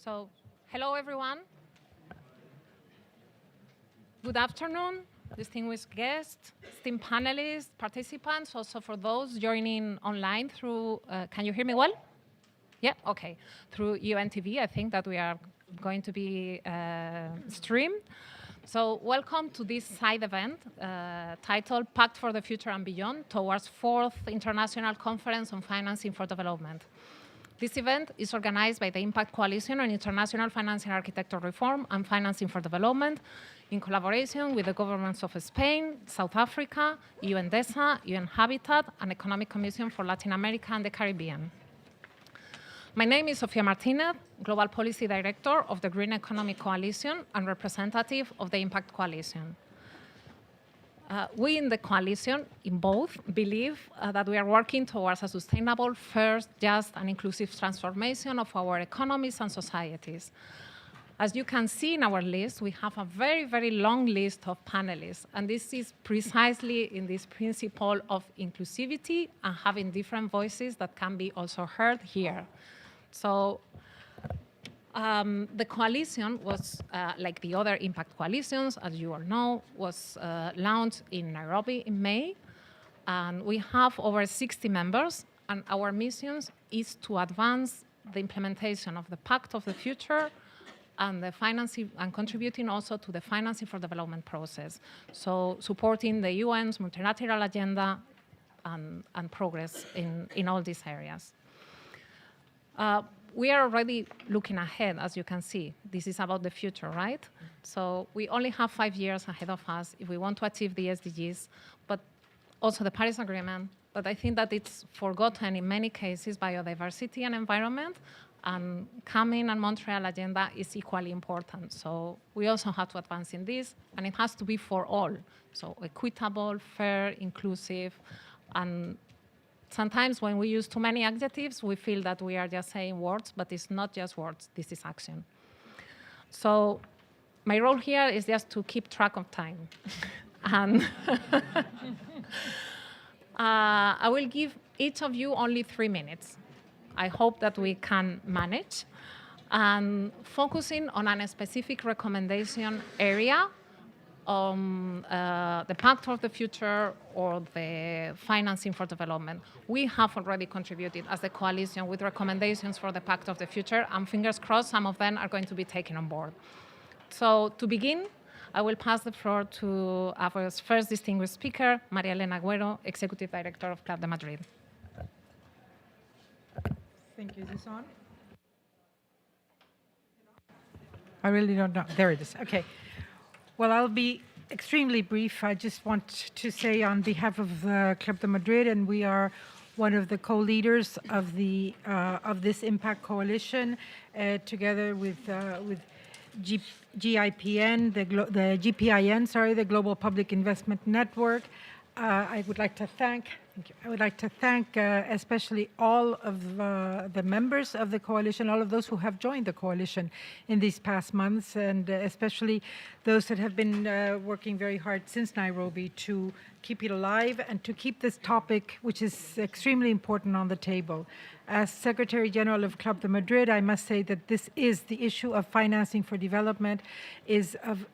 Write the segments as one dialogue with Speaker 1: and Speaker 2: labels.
Speaker 1: So, hello everyone. Good afternoon, distinguished guests, esteemed panelists, participants, also for those joining online through, can you hear me well? Yeah, okay. Through UNTV, I think that we are going to be streamed. So welcome to this side event titled Pact for the Future and Beyond towards 4th International Conference on Financing for Development. This event is organized by the Impact Coalition on International Financing Architecture Reform and Financing for Development in collaboration with the governments of Spain, South Africa, UNDESA, UN Habitat, and Economic Commission for Latin America and the Caribbean. My name is Sofia Martinez, Global Policy Director of the Green Economic Coalition and representative of the Impact Coalition. We in the coalition, in both, believe that we are working towards a sustainable, fair, just, and inclusive transformation of our economies and societies. As you can see in our list, we have a very, very long list of panelists, and this is precisely in this principle of inclusivity and having different voices that can be also heard here. So the coalition was, like the other impact coalitions, as you all know, was launched in Nairobi in May. And we have over 60 members, and our mission is to advance the implementation of the Pact of the Future and the financing and contributing also to the financing for development process. So supporting the UN's multilateral agenda and progress in all these areas. We are already looking ahead, as you can see. This is about the future, right? So we only have 5 years ahead of us if we want to achieve the SDGs, but also the Paris Agreement. But I think that it's forgotten in many cases, biodiversity and environment, and coming and Montreal agenda is equally important. So we also have to advance in this, and it has to be for all. So equitable, fair, inclusive, and sometimes when we use too many adjectives, we feel that we are just saying words, but it's not just words, this is action. So my role here is just to keep track of time. And I will give each of you only 3 minutes. I hope that we can manage. And focusing on a specific recommendation area on the Pact for the Future or the financing for development. We have already contributed as a coalition with recommendations for the Pact of the Future, and fingers crossed, some of them are going to be taken on board. So to begin, I will pass the floor to our first distinguished speaker, María Elena Agüero, Executive Director of Club de Madrid.
Speaker 2: Thank you. Is this on? I really don't know. There it is. Okay. Well, I'll be extremely brief. I just want to say on behalf of Club de Madrid, and we are one of the co-leaders of the this Impact Coalition, together with GIPN, the GPIN, sorry, the Global Public Investment Network. I would like to thank. Thank you. I would like to thank especially all of the members of the coalition, all of those who have joined the coalition in these past months, and especially those that have been working very hard since Nairobi to keep it alive and to keep this topic, which is extremely important, on the table. As Secretary General of Club de Madrid, I must say that this is the issue of financing for development is of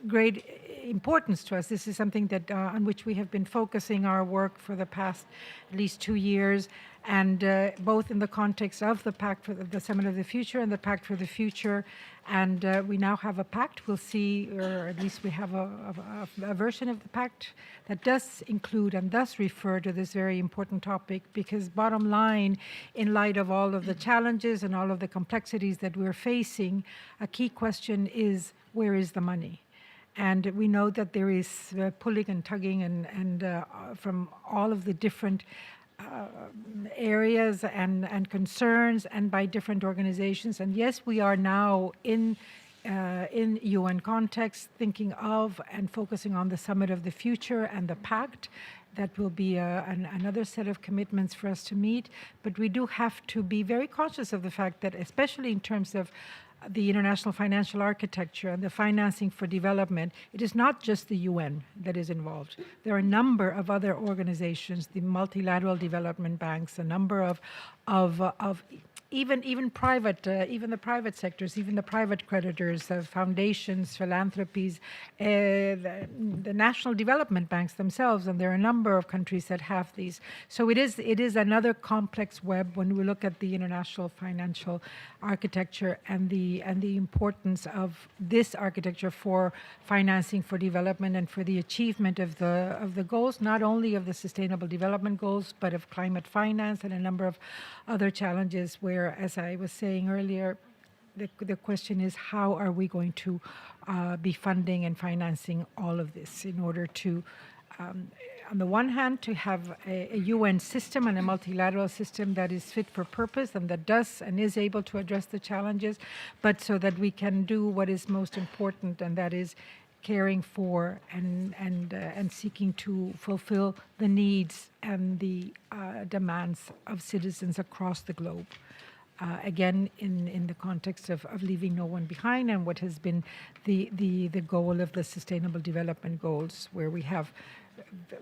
Speaker 2: great importance to us. This is something that on which we have been focusing our work for the past at least 2 years, and both in the context of the Pact for the Summit of the Future and the Pact for the Future. And we now have a pact. We'll see, or at least we have a version of the pact that does include and does refer to this very important topic, because bottom line, in light of all of the challenges and all of the complexities that we're facing, a key question is, where is the money? And we know that there is pulling and tugging and from all of the different areas and concerns, and by different organizations. And yes, we are now in UN context thinking of and focusing on the Summit of the Future and the Pact. That will be another set of commitments for us to meet. But we do have to be very conscious of the fact that, especially in terms of the international financial architecture and the financing for development, it is not just the UN that is involved. There are a number of other organizations, the multilateral development banks, a number of even private, even the private sectors, even the private creditors, foundations, philanthropies, the national development banks themselves, and there are a number of countries that have these. So it is another complex web when we look at the international financial architecture and the importance of this architecture for financing for development and for the achievement of the goals, not only of the Sustainable Development Goals, but of climate finance and a number of other challenges where, as I was saying earlier, the question is how are we going to be funding and financing all of this in order to, on the one hand, to have a UN system and a multilateral system that is fit for purpose and that does and is able to address the challenges, but so that we can do what is most important, and that is caring for and seeking to fulfill the needs and the demands of citizens across the globe. Again, in the context of leaving no one behind, and what has been the goal of the Sustainable Development Goals, where we have,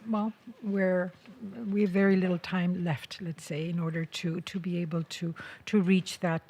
Speaker 2: well, where we have very little time left, let's say, in order to be able to reach that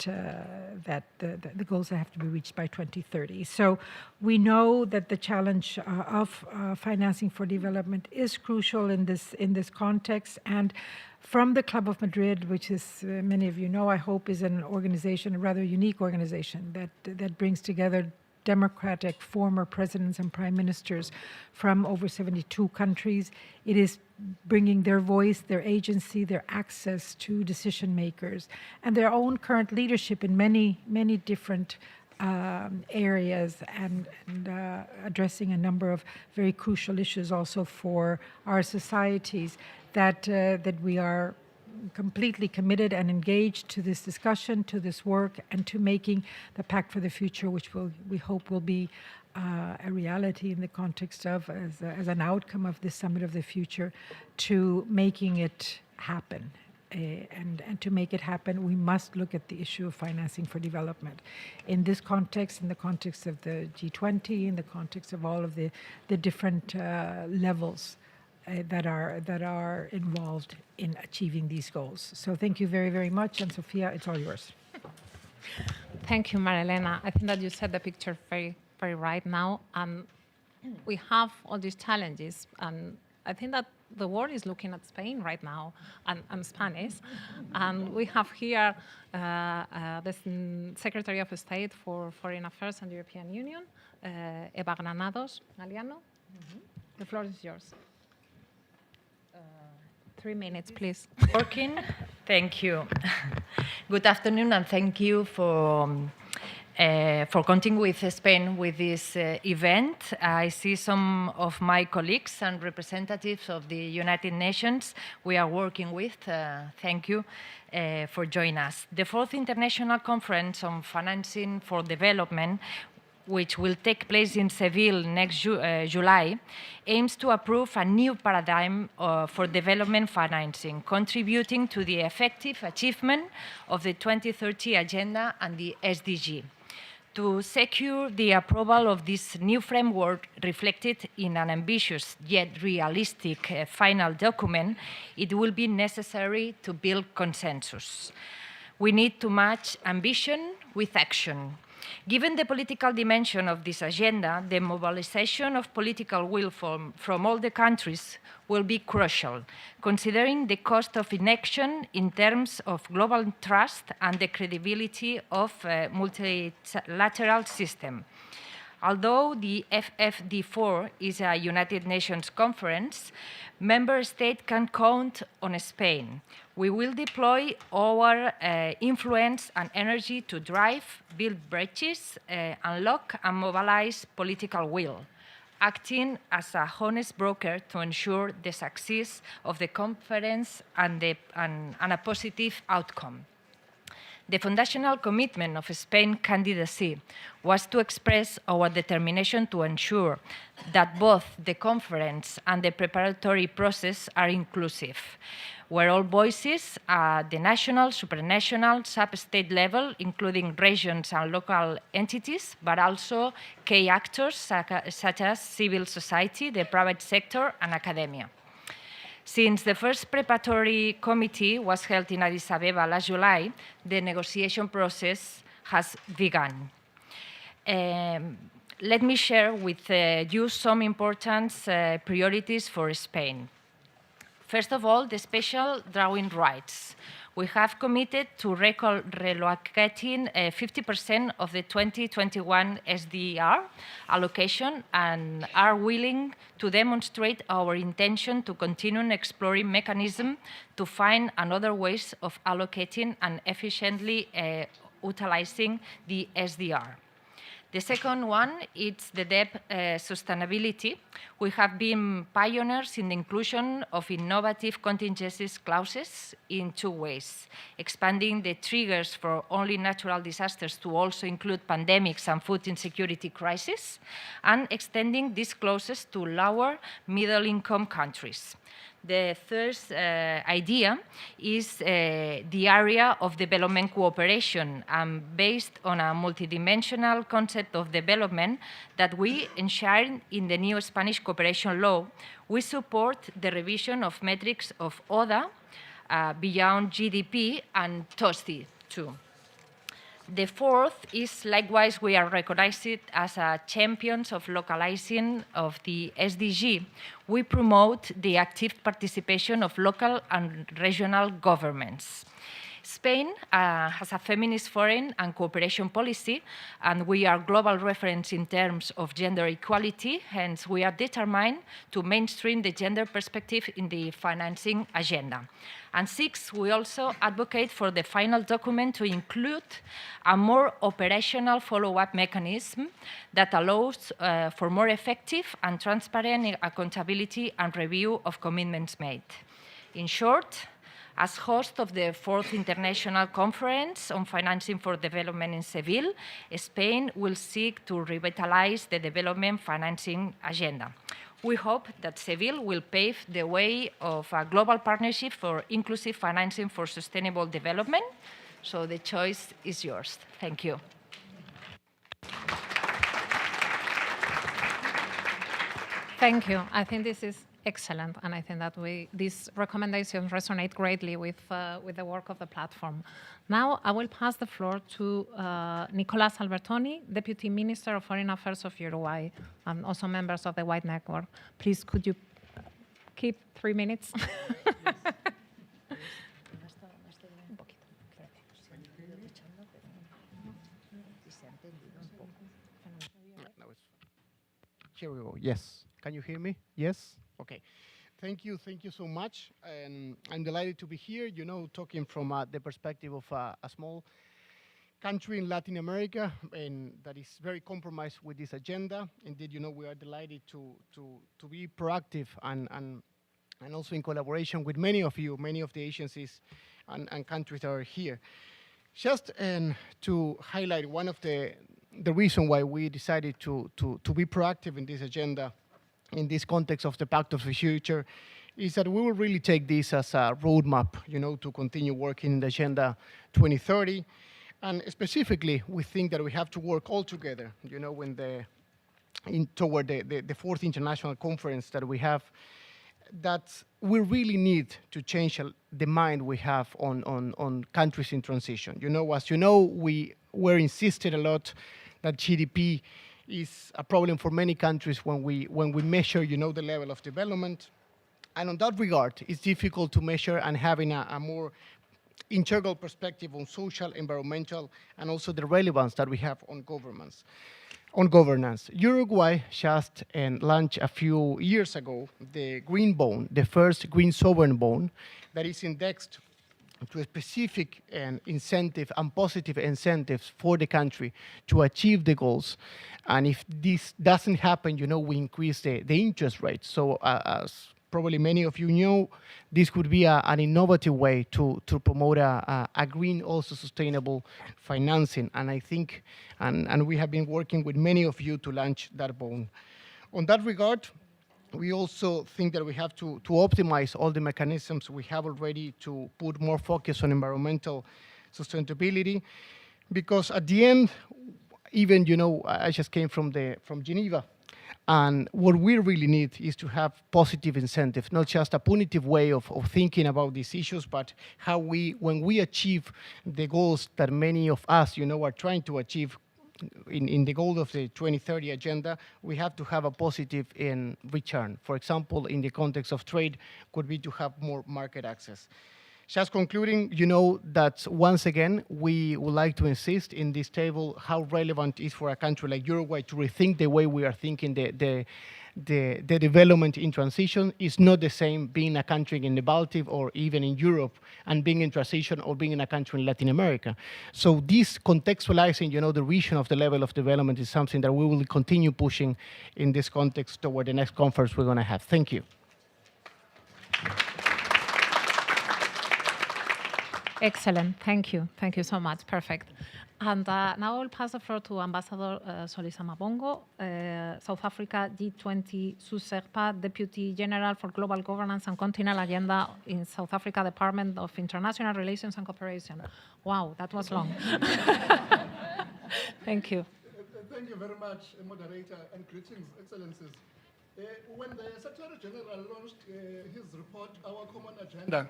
Speaker 2: the goals that have to be reached by 2030. So we know that the challenge of financing for development is crucial in this context, and from the Club of Madrid, which is, many of you know, I hope, is an organization, a rather unique organization that brings together democratic former presidents and prime ministers from over 72 countries. It is bringing their voice, their agency, their access to decision makers, and their own current leadership in many, many different areas, and addressing a number of very crucial issues also for our societies, that we are completely committed and engaged to this discussion, to this work, and to making the Pact for the Future, which we hope will be a reality in the context of, as an outcome of this Summit of the Future, to making it happen. And to make it happen, we must look at the issue of financing for development. In this context, in the context of the G20, in the context of all of the different levels that are involved in achieving these goals. So thank you very, very much. And Sofia, it's all yours.
Speaker 1: Thank you, Marilena. I think that you set the picture very, very right now. And we have all these challenges. And I think that the world is looking at Spain right now, and Spanish. And we have here the Secretary of State for Foreign Affairs and the European Union, Eva Granados Galiano. The floor is yours. 3 minutes, please.
Speaker 3: Working? Thank you. Good afternoon, and thank you for continuing with Spain with this event. I see some of my colleagues and representatives of the United Nations we are working with. Thank you for joining us. The 4th International Conference on Financing for Development, which will take place in Seville next July, aims to approve a new paradigm for development financing, contributing to the effective achievement of the 2030 Agenda and the SDG. To secure the approval of this new framework reflected in an ambitious yet realistic final document, it will be necessary to build consensus. We need to match ambition with action. Given the political dimension of this agenda, the mobilization of political will from all the countries will be crucial, considering the cost of inaction in terms of global trust and the credibility of a multilateral system. Although the FFD4 is a United Nations conference, member states can count on Spain. We will deploy our influence and energy to drive, build bridges, unlock and mobilize political will, acting as a honest broker to ensure the success of the conference and a positive outcome. The foundational commitment of Spain's candidacy was to express our determination to ensure that both the conference and the preparatory process are inclusive, where all voices at the national, supranational, sub-state level, including regions and local entities, but also key actors such as civil society, the private sector, and academia. Since the first preparatory committee was held in Addis Ababa last July, the negotiation process has begun. Let me share with you some important priorities for Spain. First of all, the special drawing rights. We have committed to relocating 50% of the 2021 SDR allocation and are willing to demonstrate our intention to continue exploring mechanisms to find another ways of allocating and efficiently utilizing the SDR. The second one is the debt sustainability. We have been pioneers in the inclusion of innovative contingencies clauses in two ways, expanding the triggers for only natural disasters to also include pandemics and food insecurity crises, and extending these clauses to lower middle-income countries. The third idea is the area of development cooperation, based on a multidimensional concept of development that we enshrine in the new Spanish cooperation law. We support the revision of metrics of ODA beyond GDP and TOSTI too. The fourth is likewise we are recognized as champions of localizing of the SDG. We promote the active participation of local and regional governments. Spain has a feminist foreign and cooperation policy, and we are global reference in terms of gender equality. Hence, we are determined to mainstream the gender perspective in the financing agenda. And six, we also advocate for the final document to include a more operational follow-up mechanism that allows for more effective and transparent accountability and review of commitments made. In short, as host of the 4th International Conference on Financing for Development in Seville, Spain will seek to revitalize the development financing agenda. We hope that Seville will pave the way of a global partnership for inclusive financing for sustainable development. So the choice is yours. Thank you.
Speaker 1: Thank you. I think this is excellent, and I think that these recommendations resonate greatly with the work of the platform. Now I will pass the floor to Nicolás Albertoni, Deputy Minister of Foreign Affairs of Uruguay, and also members of the White Network. Please, could you keep 3 minutes?
Speaker 4: Here we go. Yes. Can you hear me? Yes? Okay. Thank you so much. And I'm delighted to be here, talking from the perspective of a small country in Latin America, and that is very compromised with this agenda. Indeed, we are delighted to be proactive and also in collaboration with many of you, many of the agencies and countries that are here. Just to highlight one of the reason why we decided to be proactive in this agenda in this context of the Pact of the Future is that we will really take this as a roadmap, to continue working in the Agenda 2030. And specifically, we think that we have to work all together, toward the 4th International Conference that we have, that we really need to change the mind we have on countries in transition. As you know, we were insisted a lot that GDP is a problem for many countries when we measure, the level of development. And on that regard, it's difficult to measure and having a more integral perspective on social, environmental, and also the relevance that we have on governance. Uruguay just launched a few years ago the Green Bond, the first green sovereign bond that is indexed to a specific incentive and positive incentives for the country to achieve the goals. And if this doesn't happen, we increase the interest rate. So as probably many of you know, this could be an innovative way to promote a green, also sustainable financing. And I think, and we have been working with many of you to launch that bond. On that regard, we also think that we have to optimize all the mechanisms we have already to put more focus on environmental sustainability, because at the end, even, I just came from Geneva, And what we really need is to have positive incentive, not just a punitive way of thinking about these issues, but how when we achieve the goals that many of us, are trying to achieve in the goal of the 2030 agenda, we have to have a positive in return. For example, in the context of trade, could be to have more market access. Just concluding, that once again, we would like to insist in this table how relevant it is for a country like Uruguay to rethink the way we are thinking the development in transition. Is not the same being a country in the Baltic or even in Europe and being in transition or being in a country in Latin America. So this contextualizing, the region of the level of development is something that we will continue pushing in this context toward the next conference we're going to have. Thank you.
Speaker 1: Excellent. Thank you. Thank you so much. Perfect. And now I'll pass the floor to Ambassador Solisa Mabongo, South Africa G20 SUSERPA Deputy General for Global Governance and Continental Agenda in South Africa Department of International Relations and Cooperation. Wow, that was long. Thank you.
Speaker 5: Thank you very much, moderator, and greetings, excellencies. When the Secretary General launched his report, Our Common Agenda,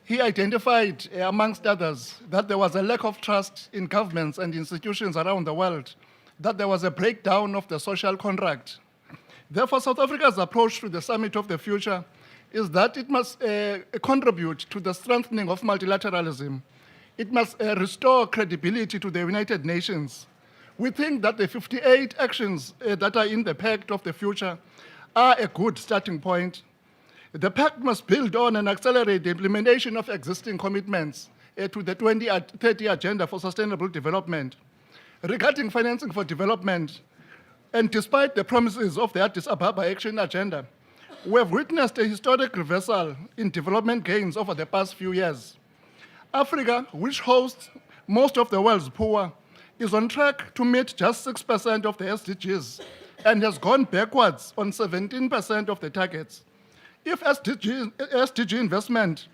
Speaker 5: he identified, amongst others, that there was a lack of trust in governments and institutions around the world, that there was a breakdown of the social contract. Therefore, South Africa's approach to the Summit of the Future is that it must contribute to the strengthening of multilateralism. It must restore credibility to the United Nations. We think that the 58 actions that are in the Pact of the Future are a good starting point. The Pact must build on and accelerate the implementation of existing commitments to the 2030 Agenda for Sustainable Development. Regarding financing for development, and despite the promises of the Addis Ababa Action Agenda, we have witnessed a historic reversal in development gains over the past few years. Africa, which hosts most of the world's poor, is on track to meet just 6% of the SDGs and has gone backwards on 17% of the targets. If SDG investment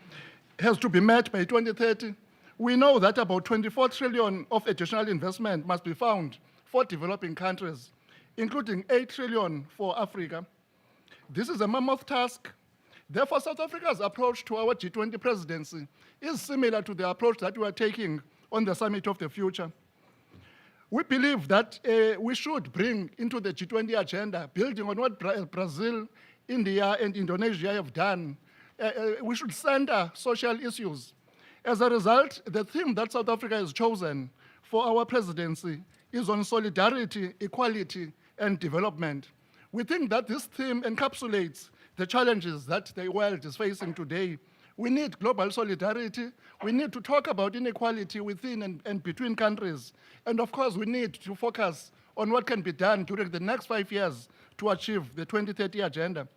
Speaker 5: has to be met by 2030, we know that about 24 trillion of additional investment must be found for developing countries, including 8 trillion for Africa. This is a mammoth task. Therefore, South Africa's approach to our G20 presidency is similar to the approach that we are taking on the Summit of the Future. We believe that we should bring into the G20 agenda, building on what Brazil, India, and Indonesia have done, we should center social issues. As a result, the theme that South Africa has chosen for our presidency is on solidarity, equality, and development. We think that this theme encapsulates the challenges that the world is facing today. We need global solidarity. We need to talk about inequality within and between countries. And of course, we need to focus on what can be done during the next 5 years to achieve the 2030 agenda.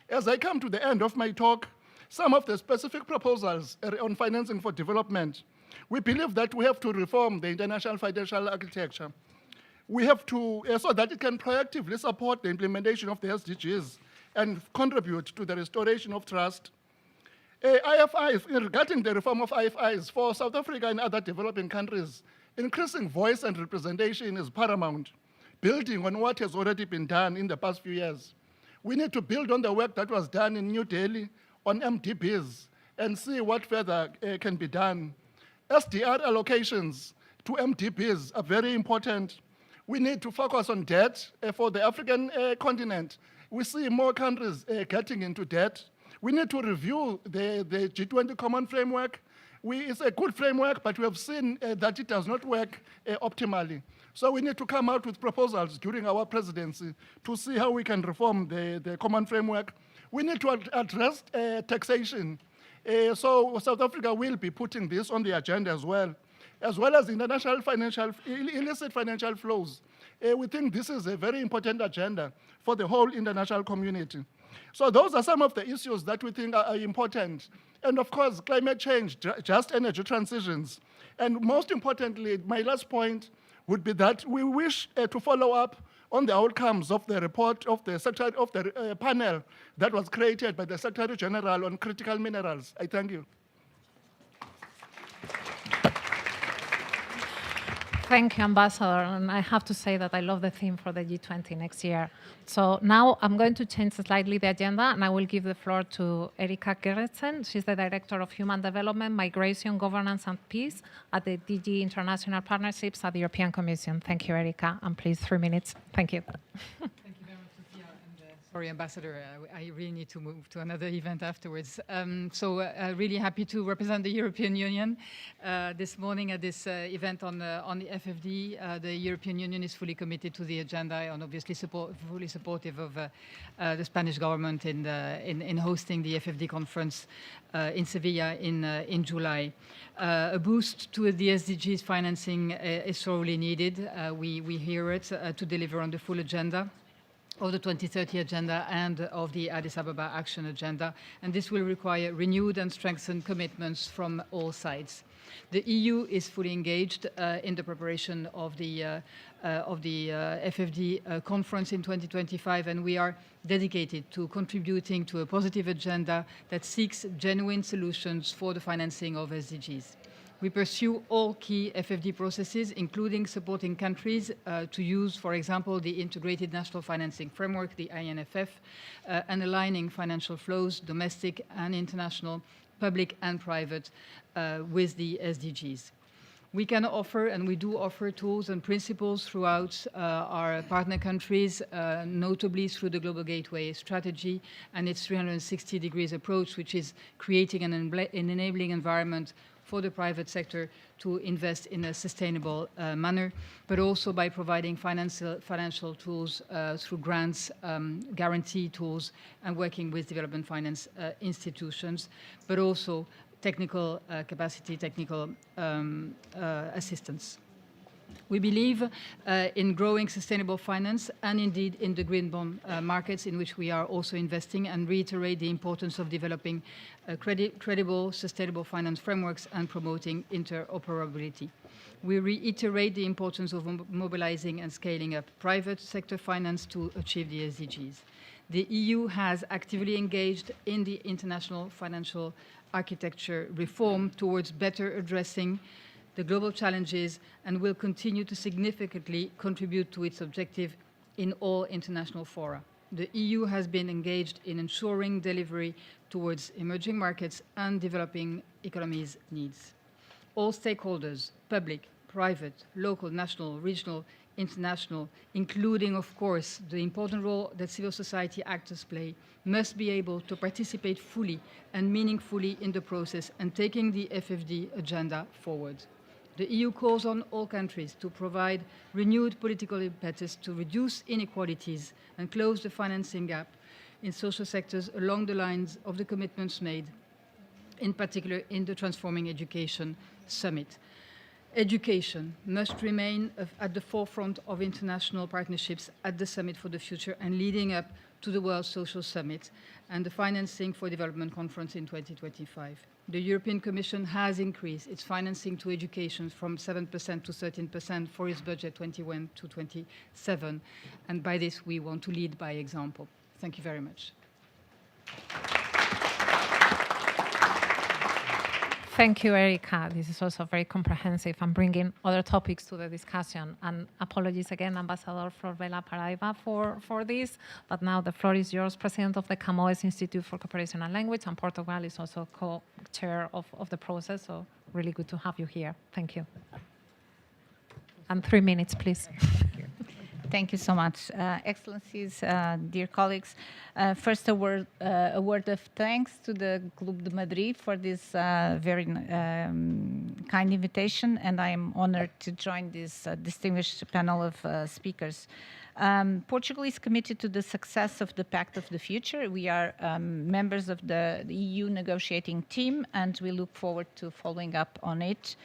Speaker 5: As I come to the end of my talk, some of the specific proposals on financing for development, we believe that we have to reform the international financial architecture. We have to, so that it can proactively support the implementation of the SDGs and contribute to the restoration of trust. IFIs, regarding the reform of IFIs for South Africa and other developing countries, increasing voice and representation is paramount, building on what has already been done in the past few years. We need to build on the work that was done in New Delhi on MDBs and see what further can be done. SDR allocations to MDBs are very important. We need to focus on debt for the African continent. We see more countries getting into debt. We need to review the G20 common framework. It's a good framework, but we have seen that it does not work optimally. So we need to come out with proposals during our presidency to see how we can reform the common framework. We need to address taxation. So South Africa will be putting this on the agenda as well as international illicit financial flows. We think this is a very important agenda for the whole international community. So those are some of the issues that we think are important. And of course, climate change, just energy transitions. And most importantly, my last point would be that we wish to follow up on the outcomes of the report of the panel that was created by the Secretary General on critical minerals. I thank you.
Speaker 1: Thank you, Ambassador. And I have to say that I love the theme for the G20 next year. So now I'm going to change slightly the agenda, and I will give the floor to Erika Gerritsen. She's the Director of Human Development, Migration, Governance and Peace at the DG International Partnerships at the European Commission. Thank you, Erika. And please, 3 minutes. Thank you.
Speaker 6: Thank you very much, Sophia. And sorry, Ambassador, I really need to move to another event afterwards. Really happy to represent the European Union this morning at this event on the FFD. The European Union is fully committed to the agenda and obviously fully supportive of the Spanish government in hosting the FFD conference in Sevilla in July. A boost to the SDGs financing is sorely needed. We hear it to deliver on the full agenda of the 2030 agenda and of the Addis Ababa Action Agenda, and this will require renewed and strengthened commitments from all sides. The EU is fully engaged in the preparation of the FFD conference in 2025, and we are dedicated to contributing to a positive agenda that seeks genuine solutions for the financing of SDGs. We pursue all key FFD processes, including supporting countries to use, for example, the Integrated National Financing Framework, the INFF, and aligning financial flows, domestic and international, public and private, with the SDGs. We can offer, and we do offer, tools and principles throughout our partner countries, notably through the Global Gateway strategy and its 360 degrees approach, which is creating an enabling environment for the private sector to invest in a sustainable manner, but also by providing financial tools through grants, guarantee tools, and working with development finance institutions, but also technical capacity, technical assistance. We believe in growing sustainable finance and indeed in the green bond markets in which we are also investing, and reiterate the importance of developing credible, sustainable finance frameworks and promoting interoperability. We reiterate the importance of mobilizing and scaling up private sector finance to achieve the SDGs. The EU has actively engaged in the international financial architecture reform towards better addressing the global challenges, and will continue to significantly contribute to its objective in all international fora. The EU has been engaged in ensuring delivery towards emerging markets and developing economies' needs. All stakeholders, public, private, local, national, regional, international, including, of course, the important role that civil society actors play, must be able to participate fully and meaningfully in the process and taking the FFD agenda forward. The EU calls on all countries to provide renewed political impetus to reduce inequalities and close the financing gap in social sectors along the lines of the commitments made, in particular in the Transforming Education Summit. Education must remain at the forefront of international partnerships at the Summit for the Future and leading up to the World Social Summit and the Financing for Development Conference in 2025. The European Commission has increased its financing to education from 7% to 13% for its budget 21 to 27, and by this we want to lead by example. Thank you very much.
Speaker 1: Thank you, Erika. This is also very comprehensive and bringing other topics to the discussion. And apologies again, Ambassador Flor Vela Paraiba, for this. But now the floor is yours, President of the Camões Institute for Cooperation and Language, and Portugal is also co-chair of the process. So really good to have you here. Thank you. And 3 minutes, please.
Speaker 7: Thank you so much. Excellencies, dear colleagues, first a word of thanks to the Club de Madrid for this very kind invitation, and I am honored to join this distinguished panel of speakers. Portugal is committed to the success of the Pact of the Future. We are members of the EU negotiating team, and we look forward to following up on it.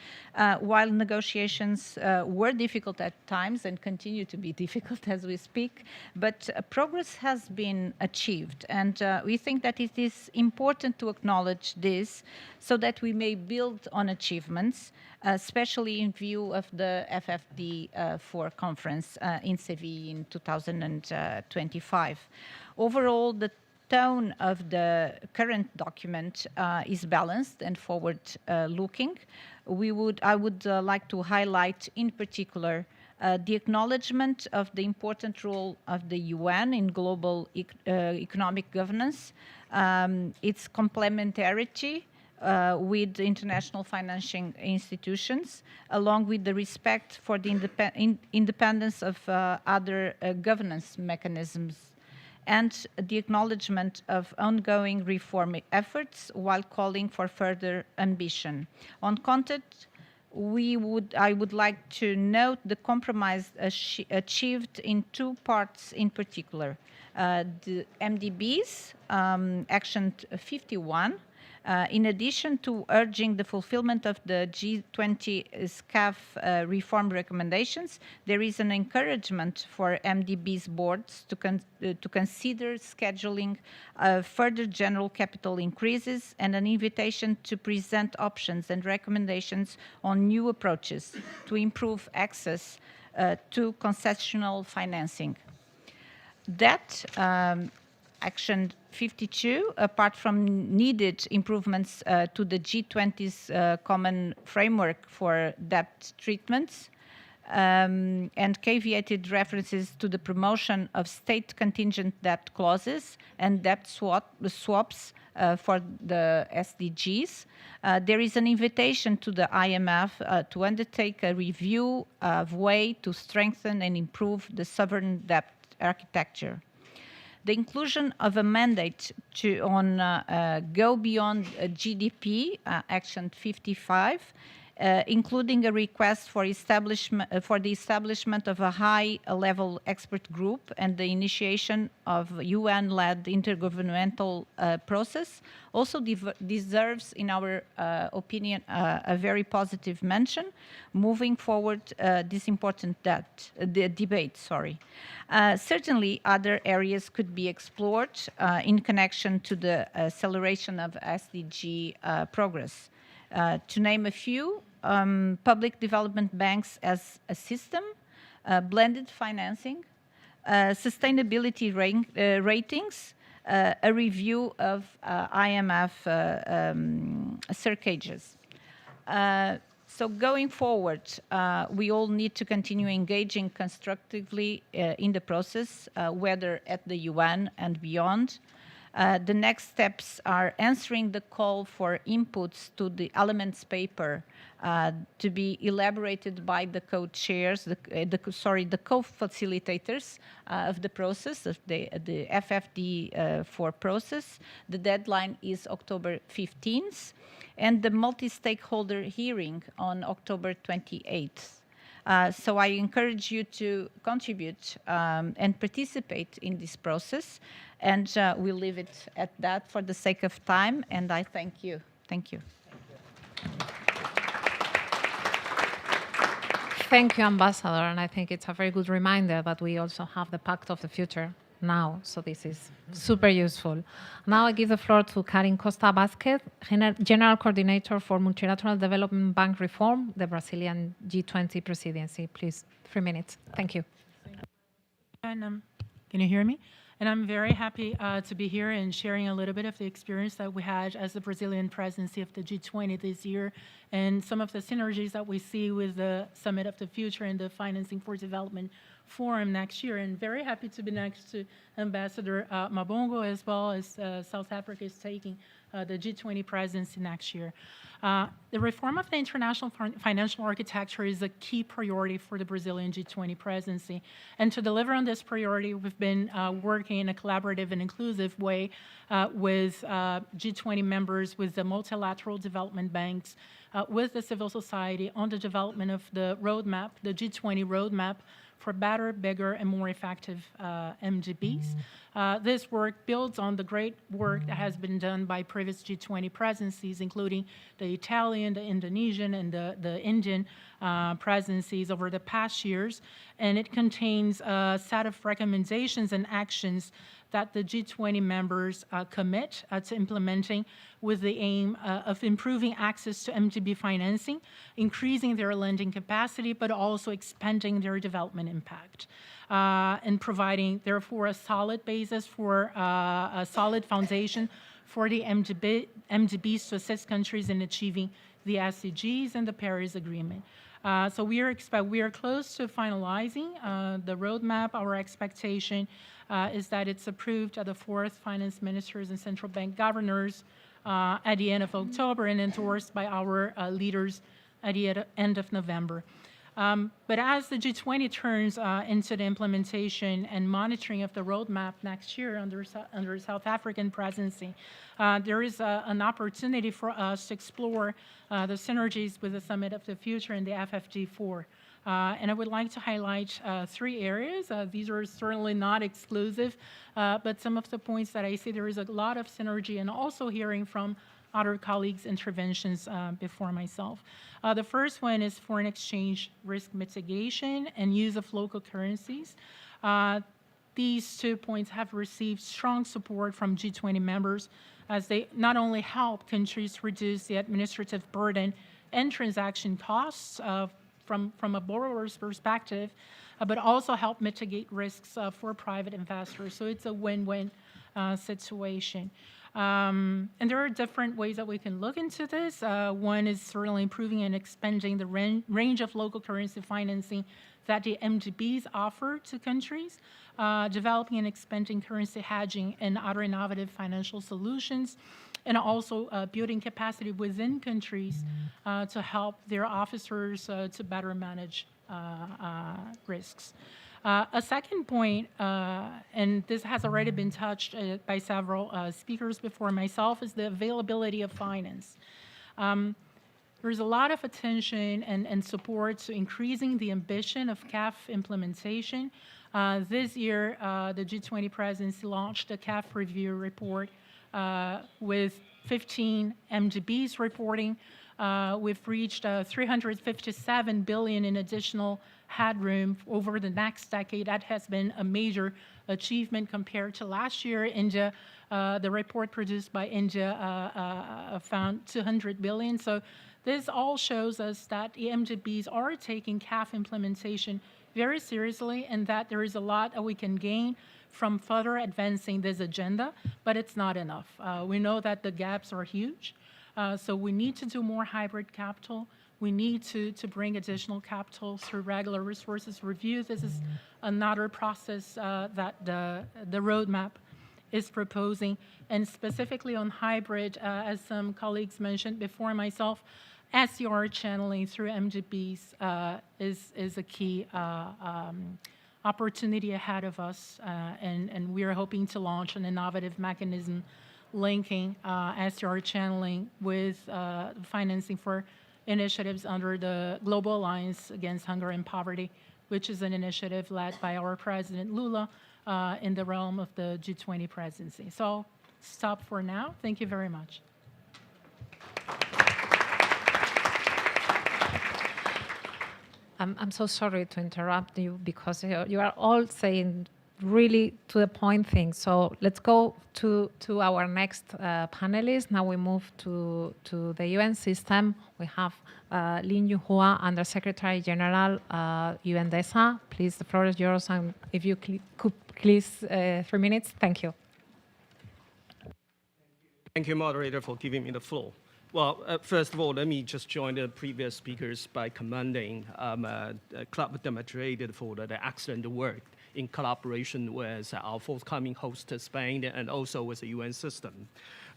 Speaker 7: While negotiations were difficult at times and continue to be difficult as we speak, but progress has been achieved. And we think that it is important to acknowledge this so that we may build on achievements, especially in view of the FFD4 conference in Seville in 2025. Overall, the tone of the current document is balanced and forward-looking. I would like to highlight in particular the acknowledgement of the important role of the UN in global economic governance, its complementarity with international financing institutions, along with the respect for the independence of other governance mechanisms, and the acknowledgement of ongoing reform efforts while calling for further ambition. On content, I would like to note the compromise achieved in two parts in particular. The MDBs, Action 51, in addition to urging the fulfillment of the G20 SCAF reform recommendations, there is an encouragement for MDB's boards to consider scheduling further general capital increases and an invitation to present options and recommendations on new approaches to improve access to concessional financing. That Action 52, apart from needed improvements to the G20's common framework for debt treatments, and caveated references to the promotion of state contingent debt clauses and debt swaps for the SDGs, there is an invitation to the IMF to undertake a review of way to strengthen and improve the sovereign debt architecture. The inclusion of a mandate on go beyond GDP, Action 55, including a request for the establishment of a high-level expert group and the initiation of UN-led intergovernmental process, also deserves, in our opinion, a very positive mention, moving forward this important debate. Certainly, other areas could be explored in connection to the acceleration of SDG progress. To name a few, public development banks as a system, blended financing, sustainability ratings, a review of IMF circages. So going forward, we all need to continue engaging constructively in the process, whether at the UN and beyond. The next steps are answering the call for inputs to the elements paper to be elaborated by the co-chairs, the co-facilitators of the process, of the FFD4 process. The deadline is October 15th, and the multi-stakeholder hearing on October 28th. So I encourage you to contribute and participate in this process, and we'll leave it at that for the sake of time, and I thank you. Thank you.
Speaker 1: Thank you, Ambassador, and I think it's a very good reminder that we also have the Pact of the Future now, so this is super useful. Now I give the floor to Karin Costa Vázquez, General Coordinator for Multilateral Development Bank Reform, the Brazilian G20 presidency. Please, 3 minutes. Thank you.
Speaker 8: And, can you hear me? And I'm very happy to be here and sharing a little bit of the experience that we had as the Brazilian presidency of the G20 this year, and some of the synergies that we see with the Summit of the Future and the Financing for Development Forum next year. And very happy to be next to Ambassador Mabongo, as well as South Africa is taking the G20 presidency next year. The reform of the international financial architecture is a key priority for the Brazilian G20 presidency. And to deliver on this priority, we've been working in a collaborative and inclusive way with G20 members, with the multilateral development banks, with the civil society on the development of the roadmap, the G20 roadmap for better, bigger, and more effective MDBs. This work builds on the great work that has been done by previous G20 presidencies, including the Italian, the Indonesian, and the Indian presidencies over the past years. And it contains a set of recommendations and actions that the G20 members commit to implementing, with the aim of improving access to MDB financing, increasing their lending capacity, but also expanding their development impact. and providing, therefore, a solid basis for a solid foundation for the MDBs to assist countries in achieving the SDGs and the Paris Agreement. So we are close to finalizing the roadmap. Our expectation is that it's approved at the 4th Finance Ministers and Central Bank Governors at the end of October and endorsed by our leaders at the end of November. But as the G20 turns into the implementation and monitoring of the roadmap next year under South African presidency, there is an opportunity for us to explore the synergies with the Summit of the Future and the FFD4. And I would like to highlight 3 areas. These are certainly not exclusive, but some of the points that I see there is a lot of synergy, and also hearing from other colleagues' interventions before myself. The first one is foreign exchange risk mitigation and use of local currencies. These 2 points have received strong support from G20 members, as they not only help countries reduce the administrative burden and transaction costs from a borrower's perspective, but also help mitigate risks for private investors. So it's a win-win situation. And there are different ways that we can look into this. One is certainly improving and expanding the range of local currency financing that the MDBs offer to countries, developing and expanding currency hedging and other innovative financial solutions, and also building capacity within countries to help their officers to better manage risks. A second point, and this has already been touched by several speakers before myself, is the availability of finance. There's a lot of attention and support to increasing the ambition of CAF implementation. This year, the G20 presidency launched a CAF review report with 15 MDBs reporting. We've reached 357 billion in additional headroom over the next decade. That has been a major achievement compared to last year. India, the report produced by India found 200 billion. So this all shows us that the MDBs are taking CAF implementation very seriously, and that there is a lot that we can gain from further advancing this agenda, but it's not enough. We know that the gaps are huge, so we need to do more hybrid capital. We need to bring additional capital through regular resources review. This is another process that the roadmap is proposing. And specifically on hybrid, as some colleagues mentioned before myself, SCR channeling through MDBs is a key opportunity ahead of us. And we are hoping to launch an innovative mechanism linking SCR channeling with financing for initiatives under the Global Alliance Against Hunger and Poverty, which is an initiative led by our President Lula in the realm of the G20 presidency. So I'll stop for now. Thank you very much.
Speaker 1: I'm so sorry to interrupt you, because you are all saying really to the point things. So let's go to our next panelist. Now we move to the UN system. We have Lin Yuhua, Under Secretary General, UNDESA. Please, the floor is yours. And if you could please, 3 minutes. Thank you.
Speaker 9: Thank you, moderator, for giving me the floor. Well, first of all, let me just join the previous speakers by commending Club de Madrid for the excellent work in collaboration with our forthcoming host, Spain, and also with the UN system.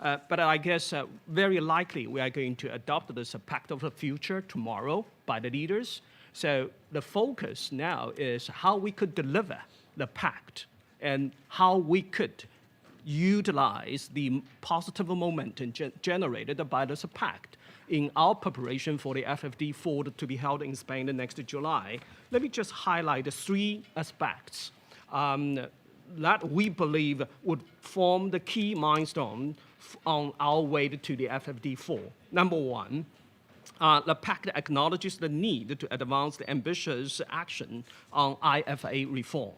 Speaker 9: But I guess very likely we are going to adopt this Pact of the Future tomorrow by the leaders. So the focus now is how we could deliver the Pact and how we could utilize the positive momentum generated by this Pact in our preparation for the FFD4 to be held in Spain next July. Let me just highlight the 3 aspects that we believe would form the key milestone on our way to the FFD4. Number 1, the Pact acknowledges the need to advance the ambitious action on IFA reform.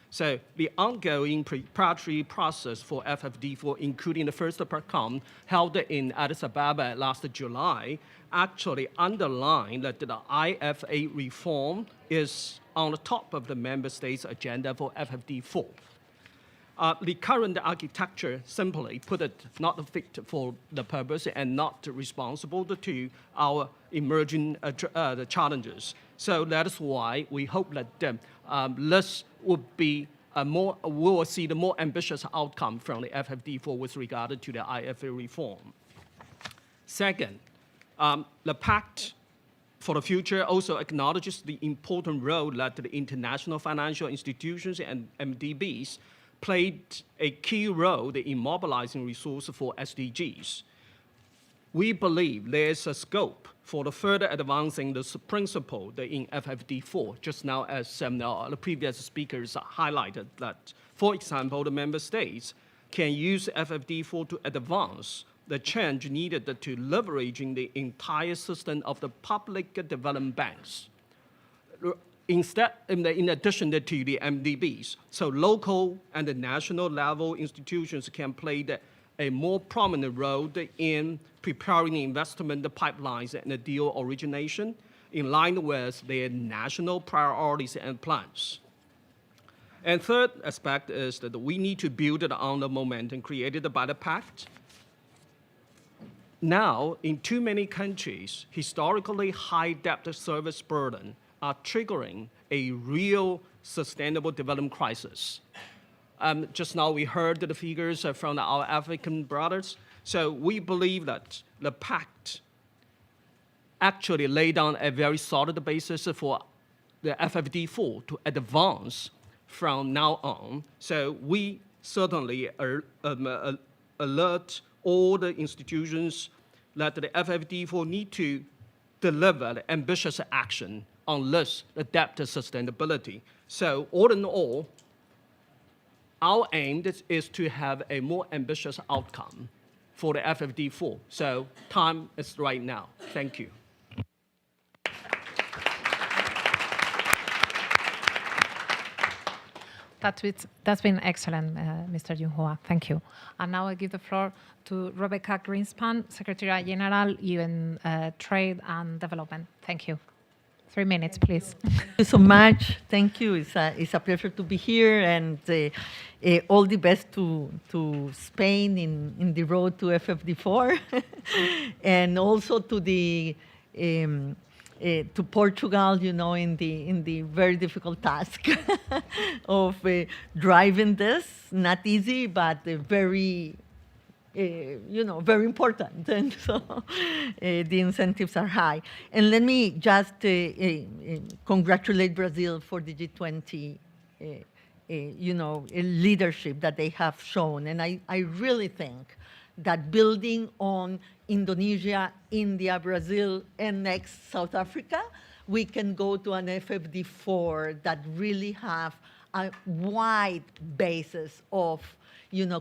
Speaker 9: So the ongoing preparatory process for FFD4, including the first PERCOM held in Addis Ababa last July, actually underlined that the IFA reform is on the top of the member states' agenda for FFD4. The current architecture, simply put it, not fit for the purpose and not responsible to our emerging the challenges. So that is why we hope that this would be we will see the more ambitious outcome from the FFD4 with regard to the IFA reform. Second, the Pact for the future also acknowledges the important role that the international financial institutions and MDBs played a key role in mobilizing resources for SDGs. We believe there is a scope for the further advancing this principle in FFD4, just now as the previous speakers highlighted that, for example, the member states can use FFD4 to advance the change needed to leveraging the entire system of the public development banks. Instead, in addition to the MDBs, so local and the national level institutions can play a more prominent role in preparing investment pipelines and the deal origination in line with their national priorities and plans. And third aspect is that we need to build on the momentum created by the Pact. Now, in too many countries, historically high debt service burden are triggering a real sustainable development crisis. Just now we heard the figures from our African brothers. So we believe that the Pact actually laid down a very solid basis for the FFD4 to advance from now on. So we certainly alert all the institutions that the FFD4 need to deliver the ambitious action on this, the debt sustainability. So all in all, our aim is to have a more ambitious outcome for the FFD4. So time is right now. Thank you.
Speaker 1: That's been excellent, Mr. Junhua. Thank you. And now I give the floor to Rebecca Greenspan, Secretary General, UN Trade and Development. Thank you. 3 minutes, please.
Speaker 10: Thank you so much. Thank you. It's a pleasure to be here, and all the best to Spain in the road to FFD4, and also to the to Portugal, you know, in the very difficult task of driving this. Not easy, but very. Very important, and so the incentives are high. And let me just congratulate Brazil for the G20, leadership that they have shown. And I really think that building on Indonesia, India, Brazil, and next South Africa, we can go to an FFD4 that really have a wide basis of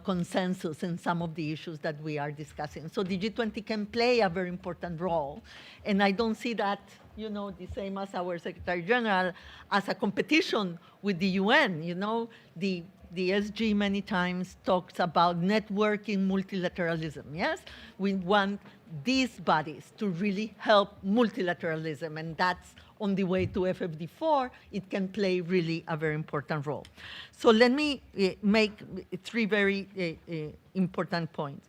Speaker 10: consensus in some of the issues that we are discussing. So the G20 can play a very important role. And I don't see that, the same as our Secretary General, as a competition with the UN. The SG many times talks about networking multilateralism, yes? We want these bodies to really help multilateralism, and that's on the way to FFD4, it can play really a very important role. So let me make 3 very important points.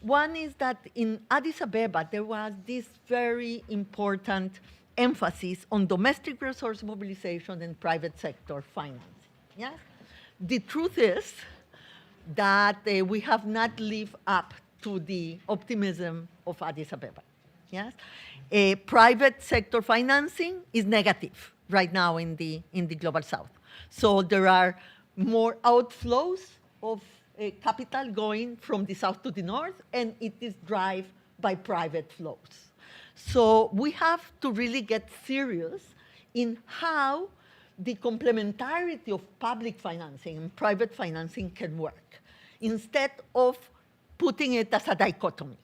Speaker 10: One is that in Addis Ababa, there was this very important emphasis on domestic resource mobilization and private sector financing. Yes? The truth is that we have not lived up to the optimism of Addis Ababa. Yes? Private sector financing is negative right now in the Global South. So there are more outflows of capital going from the south to the north, and it is driven by private flows. So we have to really get serious in how the complementarity of public financing and private financing can work, instead of putting it as a dichotomy.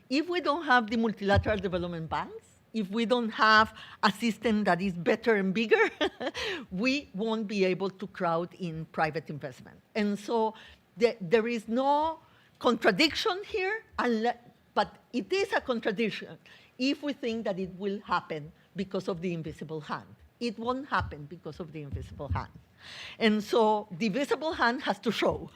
Speaker 10: If we don't have the multilateral development banks, if we don't have a system that is better and bigger, we won't be able to crowd in private investment. And so there is no contradiction here, but it is a contradiction if we think that it will happen because of the invisible hand. It won't happen because of the invisible hand. And so the visible hand has to show.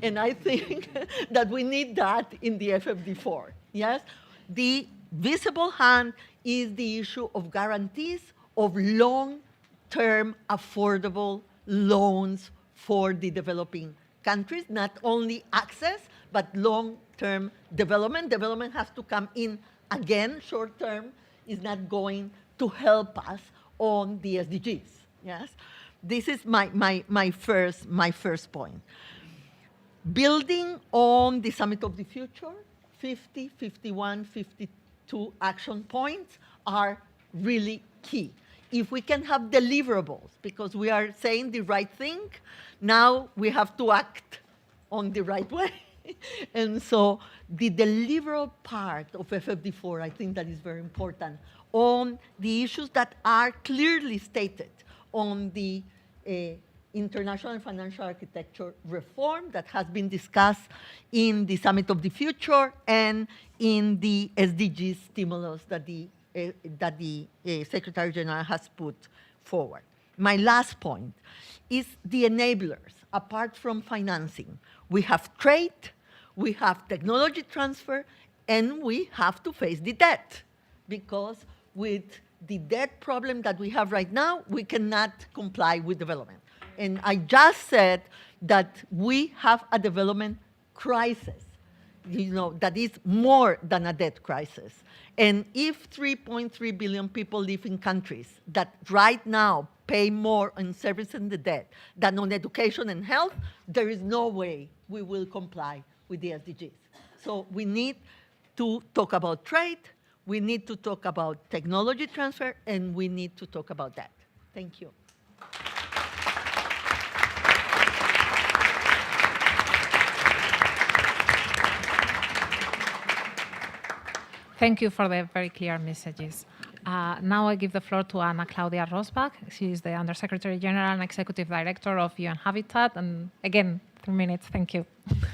Speaker 10: And I think that we need that in the FFD4. Yes? The visible hand is the issue of guarantees of long-term affordable loans for the developing countries, not only access, but long-term development. Development has to come in again. Short-term is not going to help us on the SDGs. Yes? This is my first point. Building on the Summit of the Future, 50, 51, 52 action points are really key. If we can have deliverables, because we are saying the right thing, now we have to act on the right way. And so the deliverable part of FFD4, I think that is very important, on the issues that are clearly stated on the international financial architecture reform that has been discussed in the Summit of the Future and in the SDG stimulus that the Secretary General has put forward. My last point is the enablers. Apart from financing, we have trade, we have technology transfer, and we have to face the debt, because with the debt problem that we have right now, we cannot comply with development. And I just said that we have a development crisis, that is more than a debt crisis. And if 3.3 billion people live in countries that right now pay more on servicing the debt than on education and health, there is no way we will comply with the SDGs. So we need to talk about trade, we need to talk about technology transfer, and we need to talk about that. Thank you.
Speaker 1: Thank you for the very clear messages. Now I give the floor to Ana Claudia Rosbach. She is the Undersecretary General and Executive Director of UN Habitat. And again, 3 minutes. Thank you.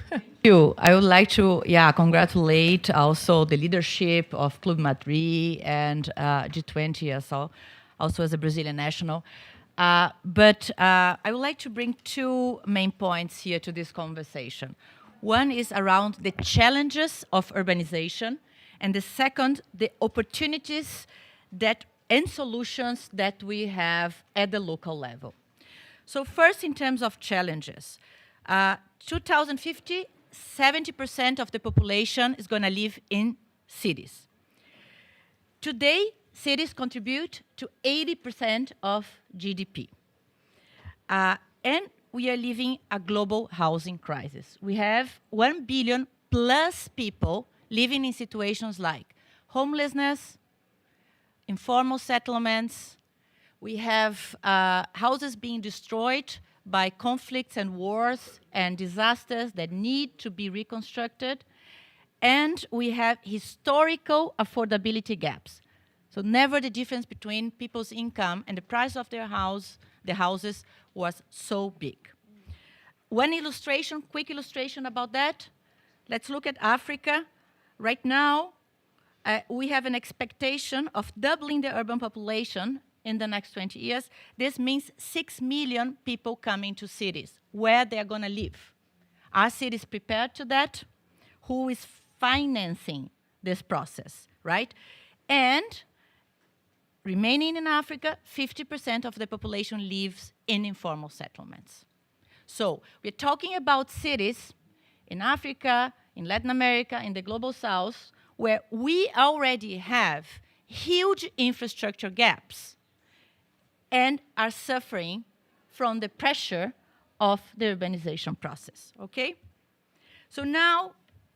Speaker 11: Thank you. I would like to congratulate also the leadership of Club Madrid and G20 also as a Brazilian national. But I would like to bring 2 main points here to this conversation. One is around the challenges of urbanization, and the second, the opportunities and solutions that we have at the local level. So first, in terms of challenges, 2050, 70% of the population is going to live in cities. Today, cities contribute to 80% of GDP. And we are living a global housing crisis. We have 1 billion plus people living in situations like homelessness, informal settlements. We have houses being destroyed by conflicts and wars and disasters that need to be reconstructed. And we have historical affordability gaps. So never the difference between people's income and the price of their houses was so big. One illustration, quick illustration about that. Let's look at Africa. Right now, we have an expectation of doubling the urban population in the next 20 years. This means 6 million people coming to cities, where they're going to live. Are cities prepared to that? Who is financing this process, right? And remaining in Africa, 50% of the population lives in informal settlements. So we're talking about cities in Africa, in Latin America, in the Global South, where we already have huge infrastructure gaps and are suffering from the pressure of the urbanization process, okay? So now,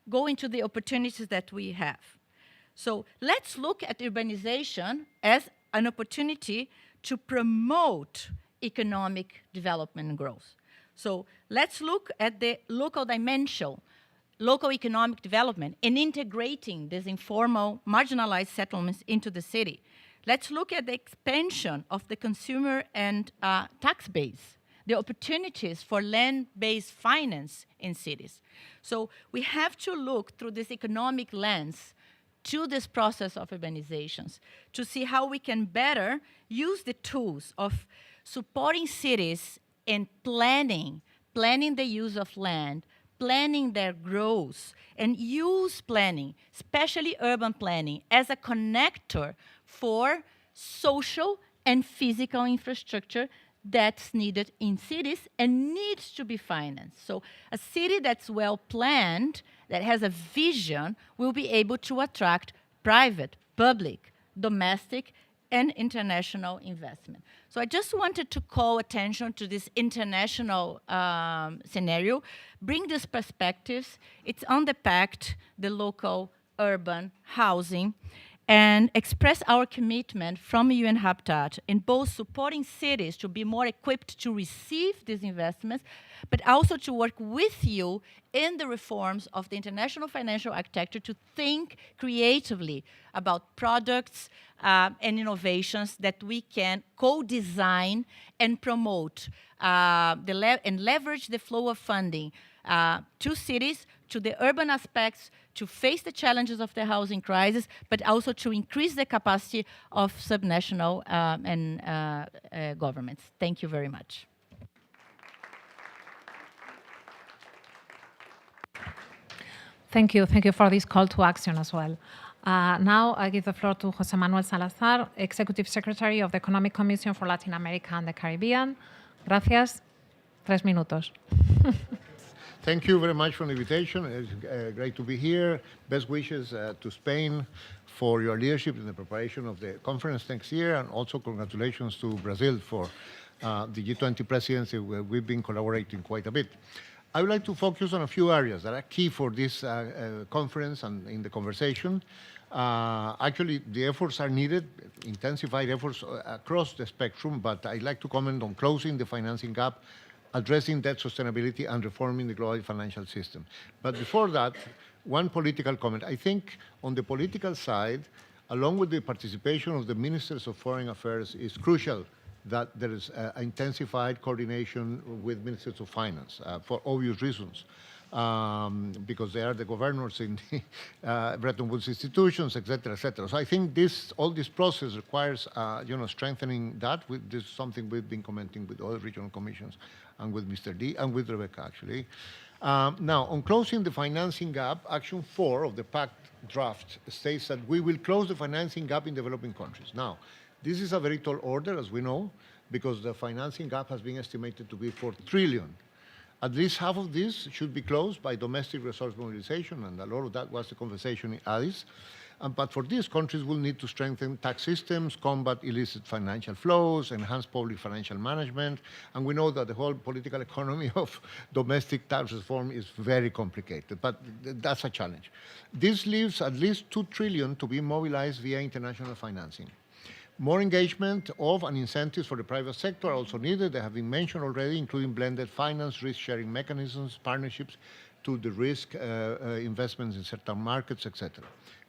Speaker 11: going to the opportunities that we have. So let's look at urbanization as an opportunity to promote economic development and growth. So let's look at the local dimension. local economic development and integrating these informal, marginalized settlements into the city. Let's look at the expansion of the consumer and tax base, the opportunities for land-based finance in cities. So we have to look through this economic lens to this process of urbanizations to see how we can better use the tools of supporting cities in planning the use of land, planning their growth, and use planning, especially urban planning, as a connector for social and physical infrastructure that's needed in cities and needs to be financed. So a city that's well planned, that has a vision, will be able to attract private, public, domestic, and international investment. So I just wanted to call attention to this international scenario, bring these perspectives. It's on the Pact, the local urban housing, and express our commitment from UN Habitat in both supporting cities to be more equipped to receive these investments, but also to work with you in the reforms of the international financial architecture to think creatively about products and innovations that we can co-design and promote and leverage the flow of funding to cities, to the urban aspects, to face the challenges of the housing crisis, but also to increase the capacity of subnational governments. Thank you very much.
Speaker 1: Thank you. Thank you for this call to action as well. Now I give the floor to José Manuel Salazar, Executive Secretary of the Economic Commission for Latin America and the Caribbean. Gracias. 3 minutos.
Speaker 12: Thank you very much for the invitation. It's great to be here. Best wishes to Spain for your leadership in the preparation of the conference next year, and also congratulations to Brazil for the G20 presidency, where we've been collaborating quite a bit. I would like to focus on a few areas that are key for this conference and in the conversation. Actually, the efforts are needed, intensified efforts across the spectrum, but I'd like to comment on closing the financing gap, addressing debt sustainability, and reforming the global financial system. But before that, one political comment. I think on the political side, along with the participation of the ministers of foreign affairs, is crucial that there is intensified coordination with ministers of finance for obvious reasons, because they are the governors in the Bretton Woods institutions, et cetera, et cetera. So I think all this process requires strengthening that. This is something we've been commenting with other regional commissions and with Mr. D and with Rebecca, actually. Now, on closing the financing gap, Action 4 of the Pact draft states that we will close the financing gap in developing countries. Now, this is a very tall order, as we know, because the financing gap has been estimated to be 4 trillion. At least half of this should be closed by domestic resource mobilization, and a lot of that was the conversation in Addis. But for these, countries will need to strengthen tax systems, combat illicit financial flows, enhance public financial management, and we know that the whole political economy of domestic tax reform is very complicated, but that's a challenge. This leaves at least 2 trillion to be mobilized via international financing. More engagement of and incentives for the private sector are also needed. They have been mentioned already, including blended finance, risk-sharing mechanisms, partnerships to the risk investments in certain markets, etc.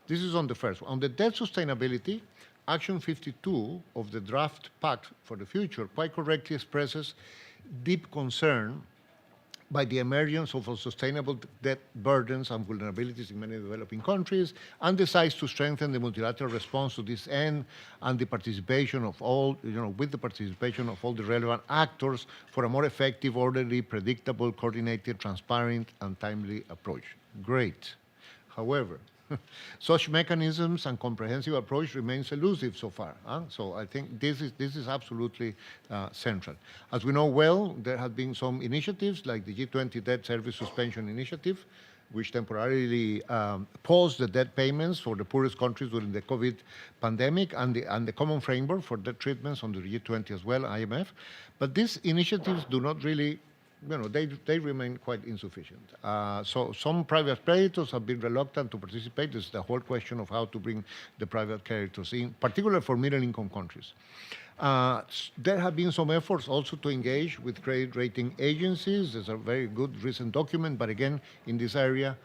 Speaker 12: This is on the first one. On the debt sustainability, Action 52 of the draft Pact for the Future quite correctly expresses deep concern by the emergence of unsustainable debt burdens and vulnerabilities in many developing countries, and decides to strengthen the multilateral response to this end and the participation of all, with the participation of all the relevant actors for a more effective, orderly, predictable, coordinated, transparent, and timely approach. Great. However, such mechanisms and comprehensive approach remains elusive so far. So I think this is absolutely central. As we know well, there have been some initiatives like the G20 Debt Service Suspension Initiative, which temporarily paused the debt payments for the poorest countries during the COVID pandemic, and the common framework for debt treatments under the G20 as well, IMF. But these initiatives do not really they remain quite insufficient. So some private creditors have been reluctant to participate. This is the whole question of how to bring the private creditors in, particularly for middle-income countries. There have been some efforts also to engage with credit rating agencies. There's a very good recent document, but again, in this area,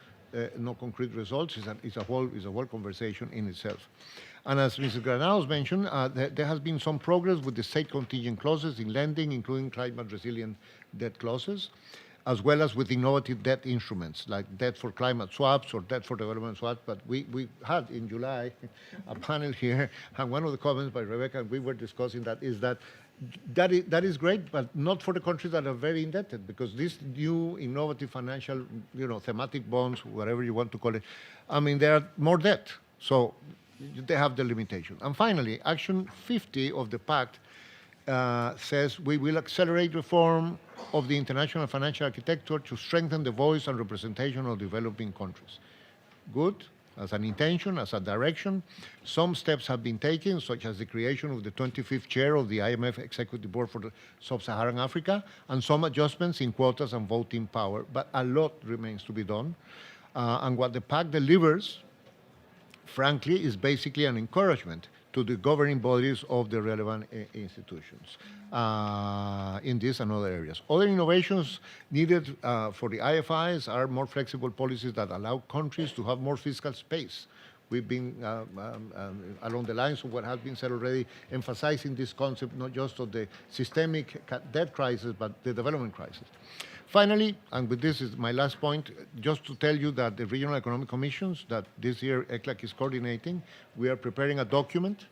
Speaker 12: no concrete results. It's a whole conversation in itself. And as Mrs. Granados mentioned, there has been some progress with the state contingent clauses in lending, including climate-resilient debt clauses, as well as with innovative debt instruments like debt for climate swaps or debt for development swaps. But we had in July a panel here, and one of the comments by Rebecca, and we were discussing that, is that that is great, but not for the countries that are very indebted, because these new innovative financial, thematic bonds, whatever you want to call it, I mean, they are more debt. So they have the limitation. And finally, Action 50 of the Pact says we will accelerate reform of the international financial architecture to strengthen the voice and representation of developing countries. Good, as an intention, as a direction. Some steps have been taken, such as the creation of the 25th chair of the IMF Executive Board for Sub-Saharan Africa, and some adjustments in quotas and voting power, but a lot remains to be done. And what the Pact delivers, frankly, is basically an encouragement to the governing bodies of the relevant institutions in this and other areas. Other innovations needed for the IFIs are more flexible policies that allow countries to have more fiscal space. We've been, along the lines of what has been said already, emphasizing this concept not just of the systemic debt crisis, but the development crisis. Finally, and with this is my last point, just to tell you that the regional economic commissions that this year ECLAC is coordinating, we are preparing a document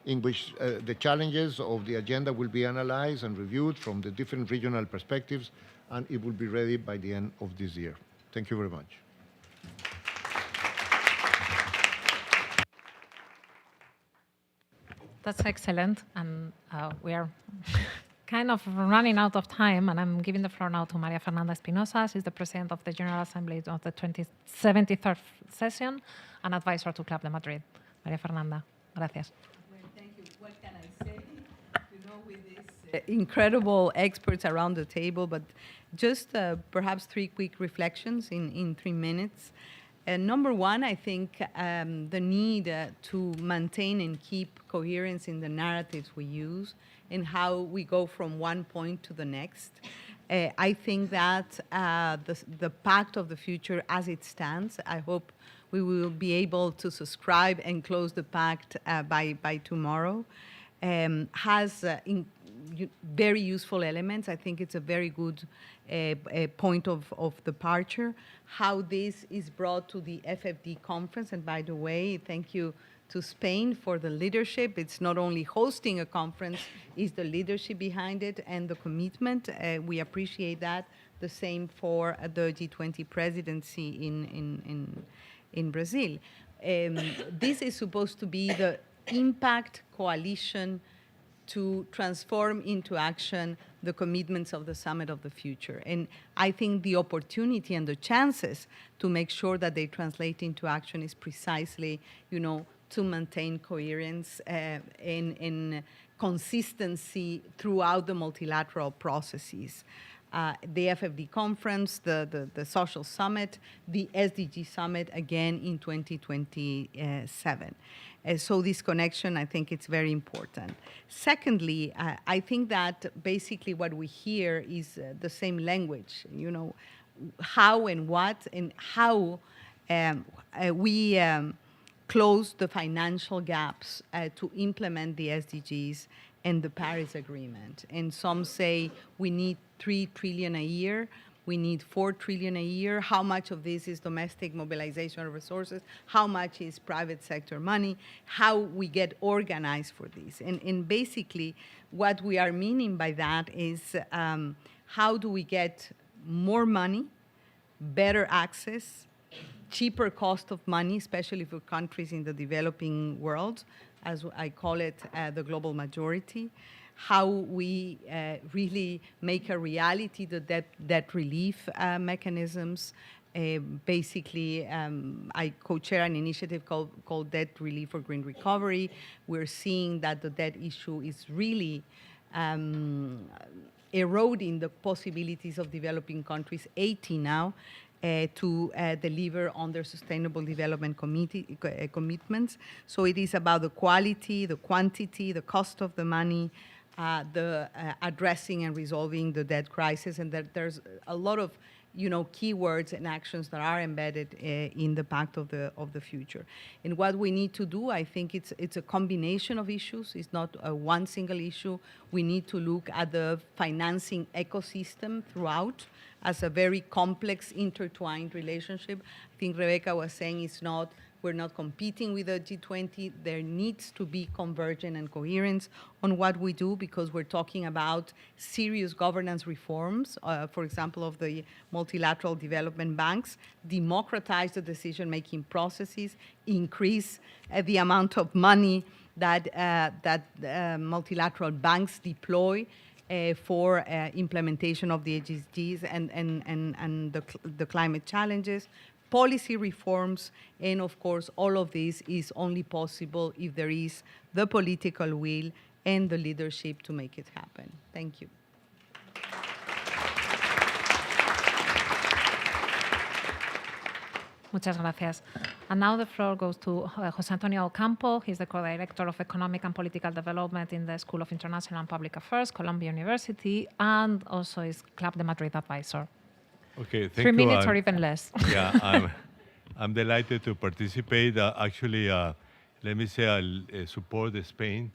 Speaker 12: in which the challenges of the agenda will be analyzed and reviewed from the different regional perspectives, and it will be ready by the end of this year. Thank you very much.
Speaker 1: That's excellent, and we are kind of running out of time, and I'm giving the floor now to Maria Fernanda Espinosa. She's the President of the General Assembly of the 73rd session and advisor to Club de Madrid. Maria Fernanda, gracias.
Speaker 13: Well, thank you. What can I say? With these incredible experts around the table, but just perhaps 3 quick reflections in 3 minutes. Number one, I think the need to maintain and keep coherence in the narratives we use and how we go from one point to the next. I think that the Pact of the Future as it stands, I hope we will be able to subscribe and close the Pact by tomorrow, has very useful elements. I think it's a very good point of departure. How this is brought to the FFD conference, and by the way, thank you to Spain for the leadership. It's not only hosting a conference, it's the leadership behind it and the commitment. We appreciate that. The same for the G20 presidency in Brazil. This is supposed to be the impact coalition to transform into action the commitments of the Summit of the Future. And I think the opportunity and the chances to make sure that they translate into action is precisely, to maintain coherence and consistency throughout the multilateral processes. The FFD conference, the social summit, the SDG summit again in 2027. So this connection, I think it's very important. Secondly, I think that basically what we hear is the same language, how and what and how we close the financial gaps to implement the SDGs and the Paris Agreement. And some say we need 3 trillion a year. We need 4 trillion a year. How much of this is domestic mobilization of resources? How much is private sector money? How we get organized for this? And basically, what we are meaning by that is how do we get more money, better access, cheaper cost of money, especially for countries in the developing world, as I call it, the global majority. How we really make a reality the debt relief mechanisms. Basically, I co-chair an initiative called Debt Relief for Green Recovery. We're seeing that the debt issue is really eroding the possibilities of developing countries, 80 now, to deliver on their sustainable development commitments. So it is about the quality, the quantity, the cost of the money, the addressing and resolving the debt crisis, and that there's a lot of keywords and actions that are embedded in the Pact of the future. And what we need to do, I think it's a combination of issues. It's not one single issue. We need to look at the financing ecosystem throughout as a very complex, intertwined relationship. I think Rebecca was saying we're not competing with the G20. There needs to be convergence and coherence on what we do, because we're talking about serious governance reforms, for example, of the multilateral development banks, democratize the decision-making processes, increase the amount of money that multilateral banks deploy for implementation of the SDGs and the climate challenges, policy reforms, and of course, all of this is only possible if there is the political will and the leadership to make it happen. Thank you.
Speaker 1: Muchas gracias. And now the floor goes to José Antonio Ocampo. He's the co-director of Economic and Political Development in the School of International and Public Affairs, Columbia University, and also is Club de Madrid advisor.
Speaker 14: Okay, thank
Speaker 1: 3
Speaker 14: you.
Speaker 1: minutes or even less.
Speaker 14: Yeah, I'm delighted to participate. Actually, let me say I'll support Spain,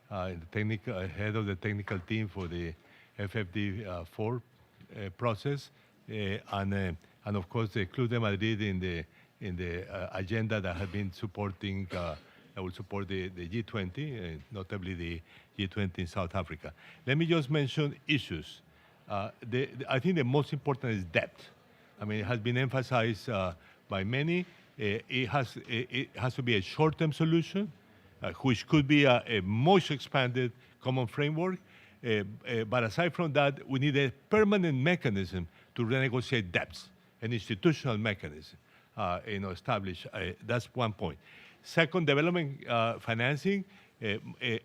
Speaker 14: the head of the technical team for the FFD4 process, and of course the Club de Madrid in the agenda that has been supporting. I will support the G20, notably the G20 in South Africa. Let me just mention issues. I think the most important is debt. I mean, it has been emphasized by many. It has to be a short-term solution, which could be a much expanded common framework. But aside from that, we need a permanent mechanism to renegotiate debts, an institutional mechanism, established. That's one point. Second, development financing,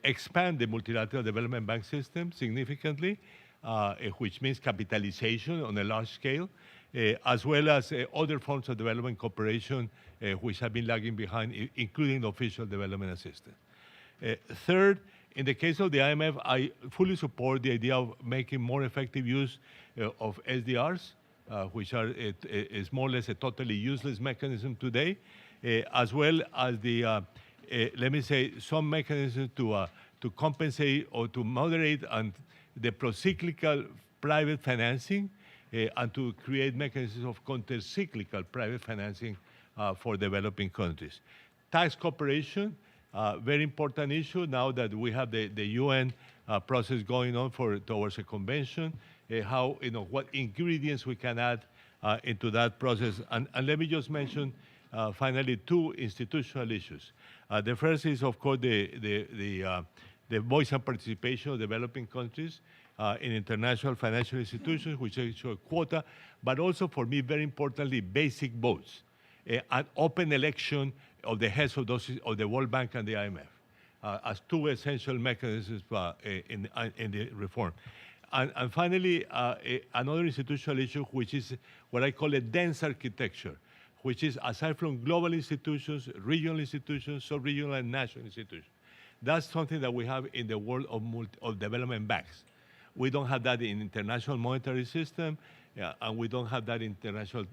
Speaker 14: expand the multilateral development bank system significantly, which means capitalization on a large scale, as well as other forms of development cooperation which have been lagging behind, including the official development assistance. Third, in the case of the IMF, I fully support the idea of making more effective use of SDRs, which is more or less a totally useless mechanism today, as well as the, let me say, some mechanisms to compensate or to moderate and the procyclical private financing and to create mechanisms of counter-cyclical private financing for developing countries. Tax cooperation, very important issue now that we have the UN process going on towards a convention, what ingredients we can add into that process. And let me just mention finally two institutional issues. The first is, of course, the voice and participation of developing countries in international financial institutions, which is a quota, but also for me, very importantly, basic votes, an open election of the heads of the World Bank and the IMF as two essential mechanisms in the reform. And finally, another institutional issue, which is what I call a dense architecture, which is aside from global institutions, regional institutions, sub-regional and national institutions. That's something that we have in the world of development banks. We don't have that in international monetary system, and we don't have that in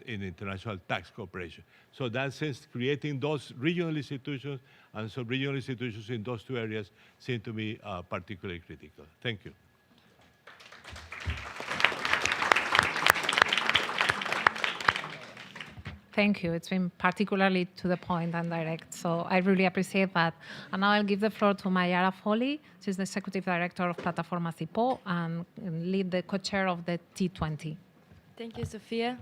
Speaker 14: international tax cooperation. So that sense, creating those regional institutions and sub-regional institutions in those two areas seem to be particularly critical. Thank you.
Speaker 1: Thank you. It's been particularly to the point and direct, so I really appreciate that. And now I'll give the floor to Mayara Foley. She's the Executive Director of Plataforma CIPO and lead the co-chair of the T20.
Speaker 15: Thank you, Sofia.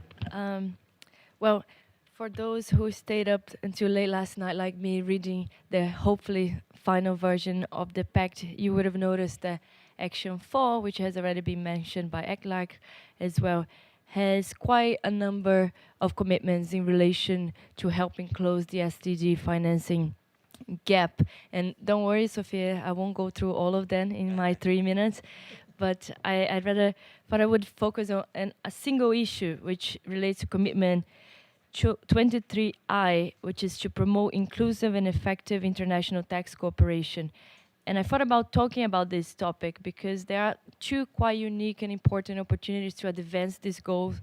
Speaker 15: Well, for those who stayed up until late last night, like me, reading the hopefully final version of the Pact, you would have noticed that Action 4, which has already been mentioned by Eklark as well, has quite a number of commitments in relation to helping close the SDG financing gap. And don't worry, Sophia, I won't go through all of them in my 3 minutes, but I'd rather, but I would focus on a single issue which relates to commitment 23I, which is to promote inclusive and effective international tax cooperation. And I thought about talking about this topic because there are two quite unique and important opportunities to advance these goals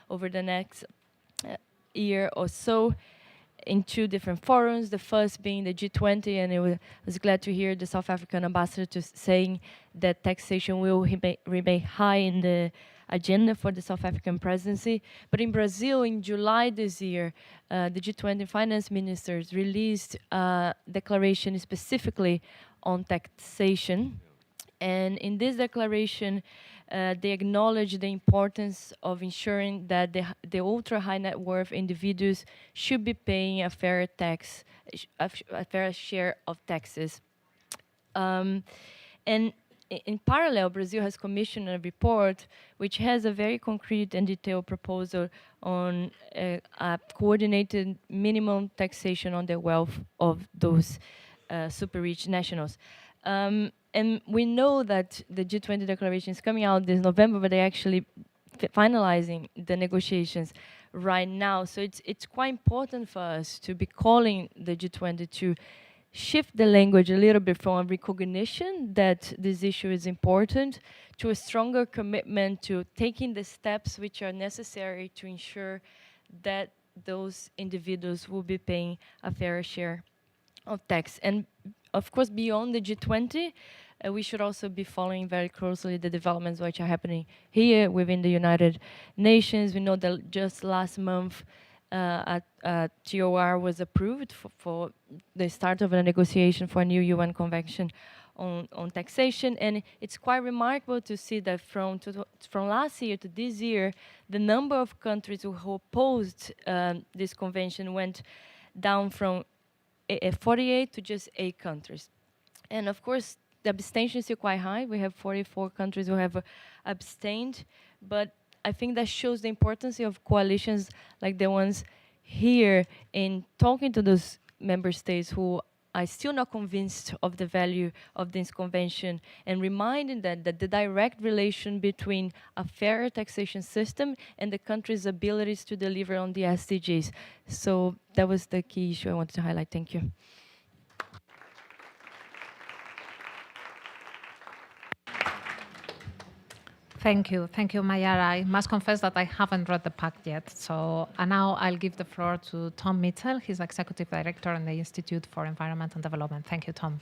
Speaker 15: over the next year or so in two different forums. The first being the G20, and I was glad to hear the South African ambassador saying that taxation will remain high in the agenda for the South African presidency. But in Brazil, in July this year, the G20 finance ministers released a declaration specifically on taxation. And in this declaration, they acknowledge the importance of ensuring that the ultra high net worth individuals should be paying a fair tax, a fair share of taxes. And in parallel, Brazil has commissioned a report which has a very concrete and detailed proposal on a coordinated minimum taxation on the wealth of those super rich nationals. And we know that the G20 declaration is coming out this November, but they're actually finalizing the negotiations right now. So it's quite important for us to be calling the G20 to shift the language a little bit from a recognition that this issue is important to a stronger commitment to taking the steps which are necessary to ensure that those individuals will be paying a fair share of tax. And of course, beyond the G20, we should also be following very closely the developments which are happening here within the United Nations. We know that just last month, a TOR was approved for the start of a negotiation for a new UN Convention on taxation. And it's quite remarkable to see that from last year to this year, the number of countries who opposed this convention went down from 48 to just 8 countries. And of course, the abstention is still quite high. We have 44 countries who have abstained. But I think that shows the importance of coalitions like the ones here in talking to those member states who are still not convinced of the value of this convention and reminding them that the direct relation between a fairer taxation system and the country's abilities to deliver on the SDGs. So that was the key issue I wanted to highlight. Thank you.
Speaker 1: Thank you, Mayara. I must confess that I haven't read the Pact yet. So now I'll give the floor to Tom Mitchell. He's Executive Director in the Institute for Environment and Development. Thank you, Tom.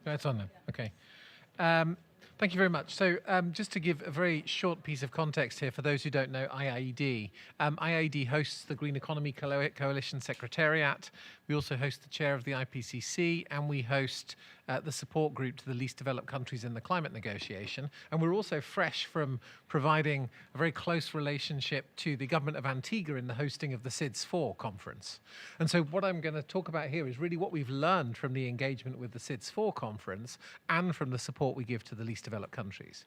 Speaker 16: It's on then. Okay. Thank you very much. So just to give a very short piece of context here for those who don't know IIED. IIED hosts the Green Economy Coalition Secretariat. We also host the chair of the IPCC, and we host the support group to the least developed countries in the climate negotiation. And we're also fresh from providing a very close relationship to the government of Antigua in the hosting of the SIDS4 conference. And so what I'm going to talk about here is really what we've learned from the engagement with the SIDS4 conference and from the support we give to the least developed countries.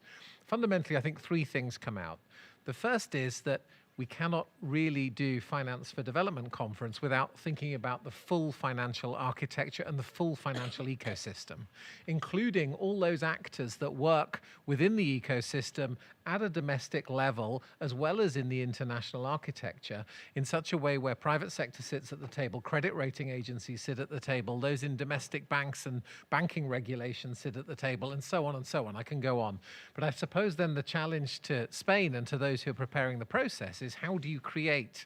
Speaker 16: Fundamentally, I think 3 things come out. The first is that we cannot really do Finance for Development conference without thinking about the full financial architecture and the full financial ecosystem, including all those actors that work within the ecosystem at a domestic level, as well as in the international architecture, in such a way where private sector sits at the table, credit rating agencies sit at the table, those in domestic banks and banking regulations sit at the table, and so on and so on. I can go on. But I suppose then the challenge to Spain and to those who are preparing the process is how do you create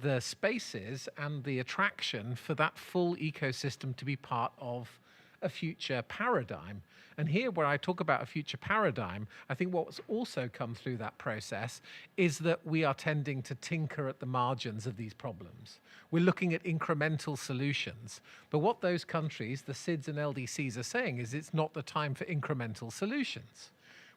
Speaker 16: the spaces and the attraction for that full ecosystem to be part of a future paradigm. And here, where I talk about a future paradigm, I think what's also come through that process is that we are tending to tinker at the margins of these problems. We're looking at incremental solutions. But what those countries, the SIDS and LDCs, are saying is it's not the time for incremental solutions.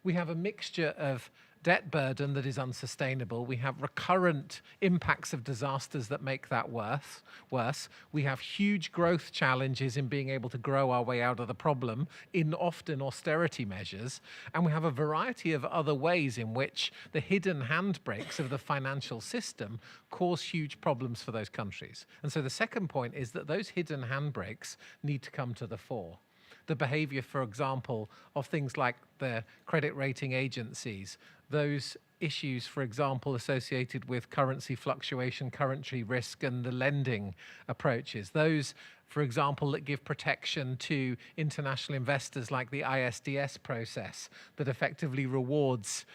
Speaker 16: We have a mixture of debt burden that is unsustainable. We have recurrent impacts of disasters that make that worse. We have huge growth challenges in being able to grow our way out of the problem in often austerity measures. And we have a variety of other ways in which the hidden handbrakes of the financial system cause huge problems for those countries. And so the second point is that those hidden handbrakes need to come to the fore. The behavior, for example, of things like the credit rating agencies, those issues, for example, associated with currency fluctuation, currency risk, and the lending approaches, those, for example, that give protection to international investors like the ISDS process that effectively rewards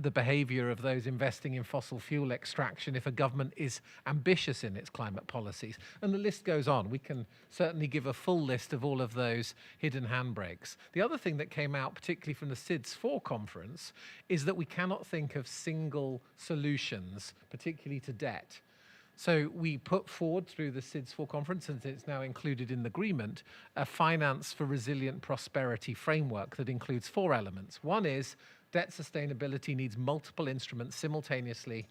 Speaker 16: the behavior of those investing in fossil fuel extraction if a government is ambitious in its climate policies. And the list goes on. We can certainly give a full list of all of those hidden handbrakes. The other thing that came out, particularly from the SIDS4 conference, is that we cannot think of single solutions, particularly to debt. So we put forward through the SIDS4 conference, and it's now included in the agreement, a finance for resilient prosperity framework that includes 4 elements. One is debt sustainability needs multiple instruments simultaneously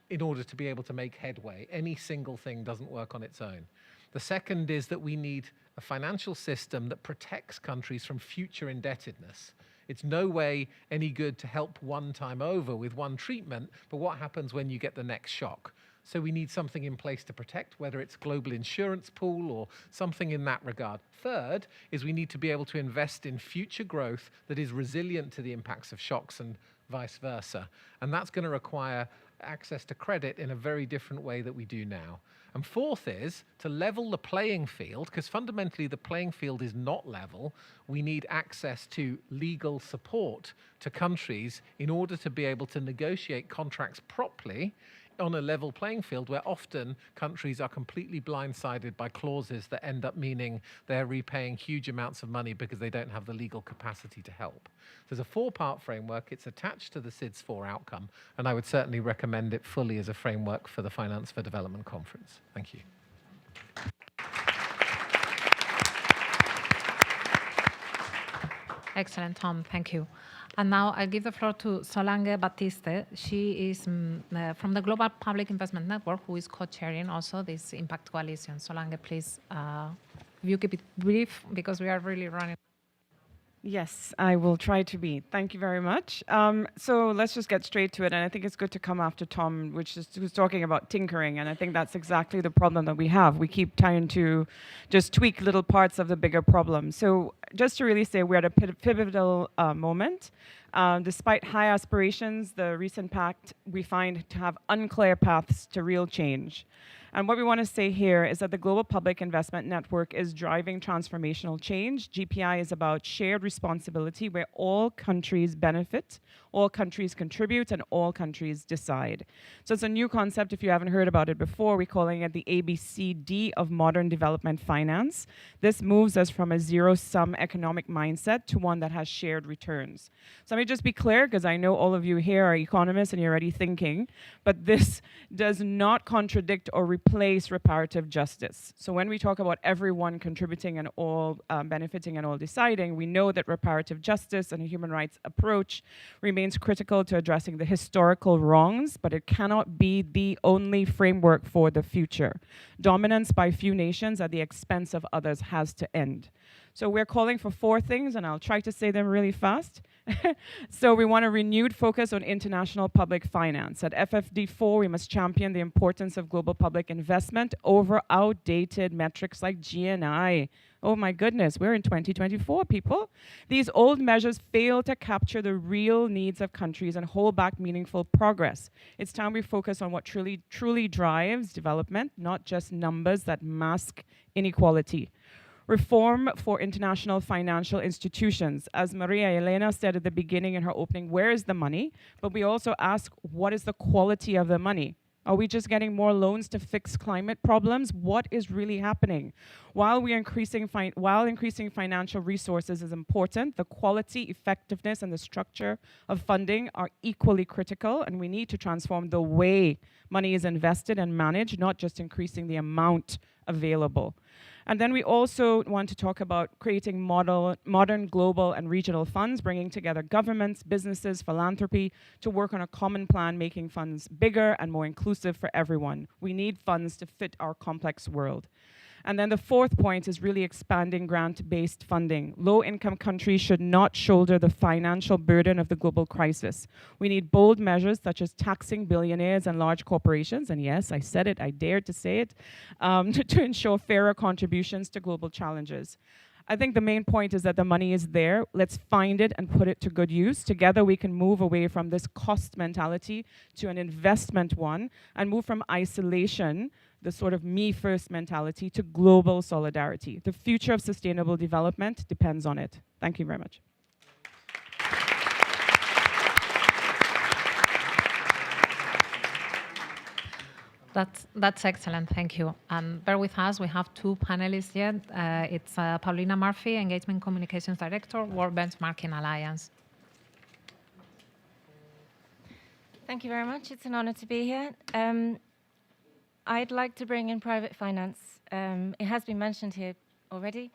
Speaker 16: in order to be able to make headway. Any single thing doesn't work on its own. The second is that we need a financial system that protects countries from future indebtedness. It's no way any good to help one time over with one treatment, but what happens when you get the next shock? So we need something in place to protect, whether it's global insurance pool or something in that regard. Third is we need to be able to invest in future growth that is resilient to the impacts of shocks and vice versa. And that's going to require access to credit in a very different way that we do now. And fourth is to level the playing field, because fundamentally the playing field is not level. We need access to legal support to countries in order to be able to negotiate contracts properly on a level playing field, where often countries are completely blindsided by clauses that end up meaning they're repaying huge amounts of money because they don't have the legal capacity to help. There's a 4-part framework. It's attached to the SIDS4 outcome, and I would certainly recommend it fully as a framework for the Finance for Development Conference. Thank you.
Speaker 1: Excellent, Tom. Thank you. And now I'll give the floor to Solange Batiste. She is from the Global Public Investment Network, who is co-chairing also this Impact Coalition. Solange, please, if you keep it brief, because we are really running.
Speaker 17: Yes, I will try to be. Thank you very much. So let's just get straight to it. And I think it's good to come after Tom, who's talking about tinkering. And I think that's exactly the problem that we have. We keep trying to just tweak little parts of the bigger problem. So just to really say, we're at a pivotal moment. Despite high aspirations, the recent pact we find to have unclear paths to real change. And what we want to say here is that the Global Public Investment Network is driving transformational change. GPI is about shared responsibility where all countries benefit, all countries contribute, and all countries decide. So it's a new concept. If you haven't heard about it before, we're calling it the ABCD of modern development finance. This moves us from a zero-sum economic mindset to one that has shared returns. So let me just be clear, because I know all of you here are economists and you're already thinking, but this does not contradict or replace reparative justice. So when we talk about everyone contributing and all benefiting and all deciding, we know that reparative justice and a human rights approach remains critical to addressing the historical wrongs, but it cannot be the only framework for the future. Dominance by few nations at the expense of others has to end. So we're calling for 4 things, and I'll try to say them really fast. So we want a renewed focus on international public finance. At FFD4, we must champion the importance of global public investment over outdated metrics like GNI. Oh my goodness, we're in 2024, people. These old measures fail to capture the real needs of countries and hold back meaningful progress. It's time we focus on what truly drives development, not just numbers that mask inequality. Reform for international financial institutions. As Maria Elena said at the beginning in her opening, where is the money? But we also ask, what is the quality of the money? Are we just getting more loans to fix climate problems? What is really happening? While increasing financial resources is important, the quality, effectiveness, and the structure of funding are equally critical, and we need to transform the way money is invested and managed, not just increasing the amount available. And then we also want to talk about creating modern global and regional funds, bringing together governments, businesses, philanthropy to work on a common plan, making funds bigger and more inclusive for everyone. We need funds to fit our complex world. And then the fourth point is really expanding grant-based funding. Low-income countries should not shoulder the financial burden of the global crisis. We need bold measures such as taxing billionaires and large corporations, and yes, I said it, I dared to say it, to ensure fairer contributions to global challenges. I think the main point is that the money is there. Let's find it and put it to good use. Together we can move away from this cost mentality to an investment one and move from isolation, the sort of me first mentality, to global solidarity. The future of sustainable development depends on it. Thank you very much.
Speaker 1: That's excellent, thank you. Bear with us, we have two panelists yet. It's Paulina Murphy, Engagement Communications Director, World Benchmarking Alliance.
Speaker 15: Thank you very much. It's an honor to be here. I'd like to bring in private finance. It has been mentioned here already,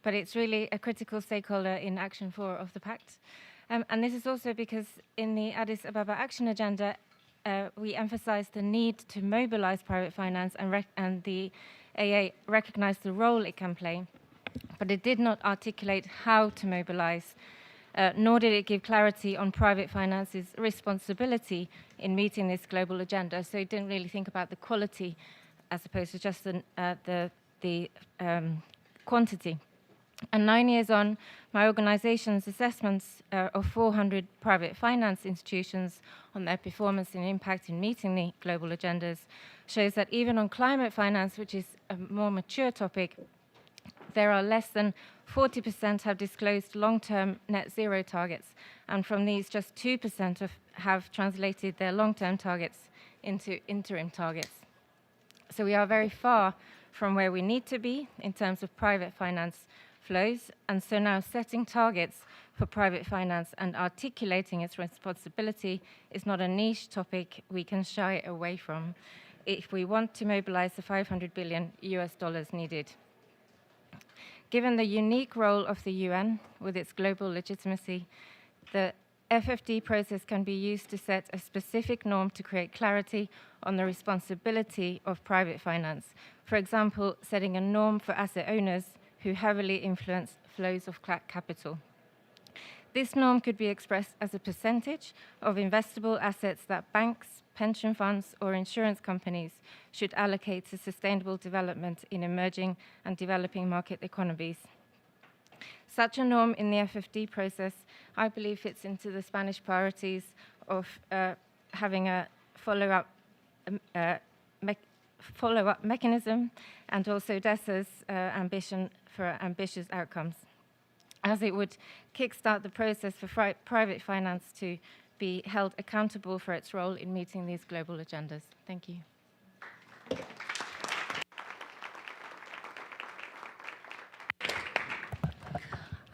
Speaker 15: but it's really a critical stakeholder in Action 4 of the Pact. And this is also because in the Addis Ababa Action Agenda, we emphasize the need to mobilize private finance, and the AA recognized the role it can play, but it did not articulate how to mobilize, nor did it give clarity on private finance's responsibility in meeting this global agenda. So it didn't really think about the quality as opposed to just the quantity. And 9 years on, my organization's assessments of 400 private finance institutions on their performance and impact in meeting the global agendas shows that even on climate finance, which is a more mature topic, there are less than 40% have disclosed long-term net zero targets. And from these, just 2% have translated their long-term targets into interim targets. So we are very far from where we need to be in terms of private finance flows, and so now setting targets for private finance and articulating its responsibility is not a niche topic we can shy away from if we want to mobilize the $500 billion needed. Given the unique role of the UN with its global legitimacy, the FFD process can be used to set a specific norm to create clarity on the responsibility of private finance. For example, setting a norm for asset owners who heavily influence flows of capital. This norm could be expressed as a percentage of investable assets that banks, pension funds, or insurance companies should allocate to sustainable development in emerging and developing market economies. Such a norm in the FFD process, I believe, fits into the Spanish priorities of having a follow-up mechanism, and also DESA's ambition for ambitious outcomes, as it would kickstart the process for private finance to be held accountable for its role in meeting these global agendas. Thank you.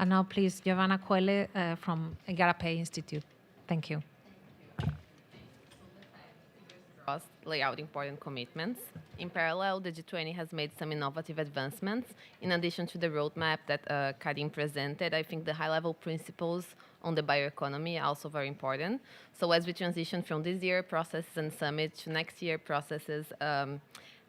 Speaker 1: And now please, Giovanna Coele from Garapé Institute. Thank you.
Speaker 18: Lay out important commitments. In parallel, the G20 has made some innovative advancements. In addition to the roadmap that Karim presented, I think the high-level principles on the bioeconomy are also very important. So as we transition from this year processes and summits to next year processes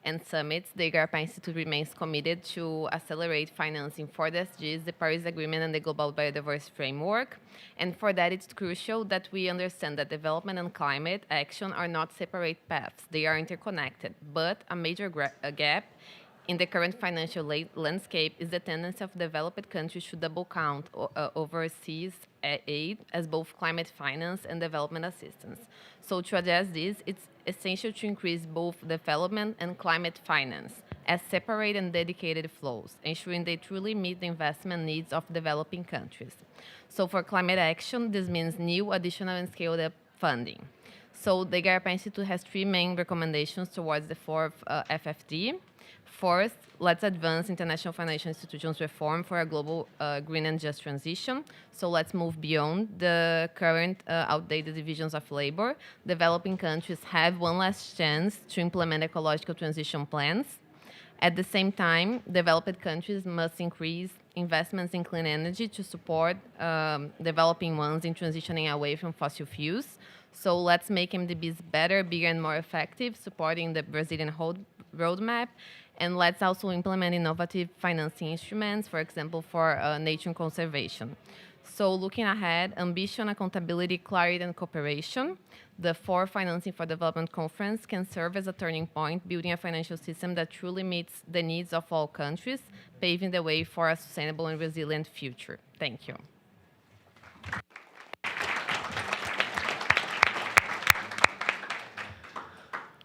Speaker 18: and summits, the Garapé Institute remains committed to accelerate financing for the SDGs, the Paris Agreement, and the Global Biodiversity Framework. And for that, it's crucial that we understand that development and climate action are not separate paths. They are interconnected, but a major gap in the current financial landscape is the tendency of developed countries to double count overseas aid as both climate finance and development assistance. So to address this, it's essential to increase both development and climate finance as separate and dedicated flows, ensuring they truly meet the investment needs of developing countries. So for climate action, this means new, additional, and scaled-up funding. So the Garapé Institute has three main recommendations towards the fourth FFD. First, let's advance international financial institutions reform for a global green and just transition. So let's move beyond the current outdated divisions of labor. Developing countries have one last chance to implement ecological transition plans. At the same time, developed countries must increase investments in clean energy to support developing ones in transitioning away from fossil fuels. So let's make MDBs better, bigger, and more effective, supporting the Brazilian roadmap. And let's also implement innovative financing instruments, for example, for nature conservation. So looking ahead, ambition, accountability, clarity, and cooperation. The 4th Financing for Development Conference can serve as a turning point, building a financial system that truly meets the needs of all countries, paving the way for a sustainable and resilient future. Thank you.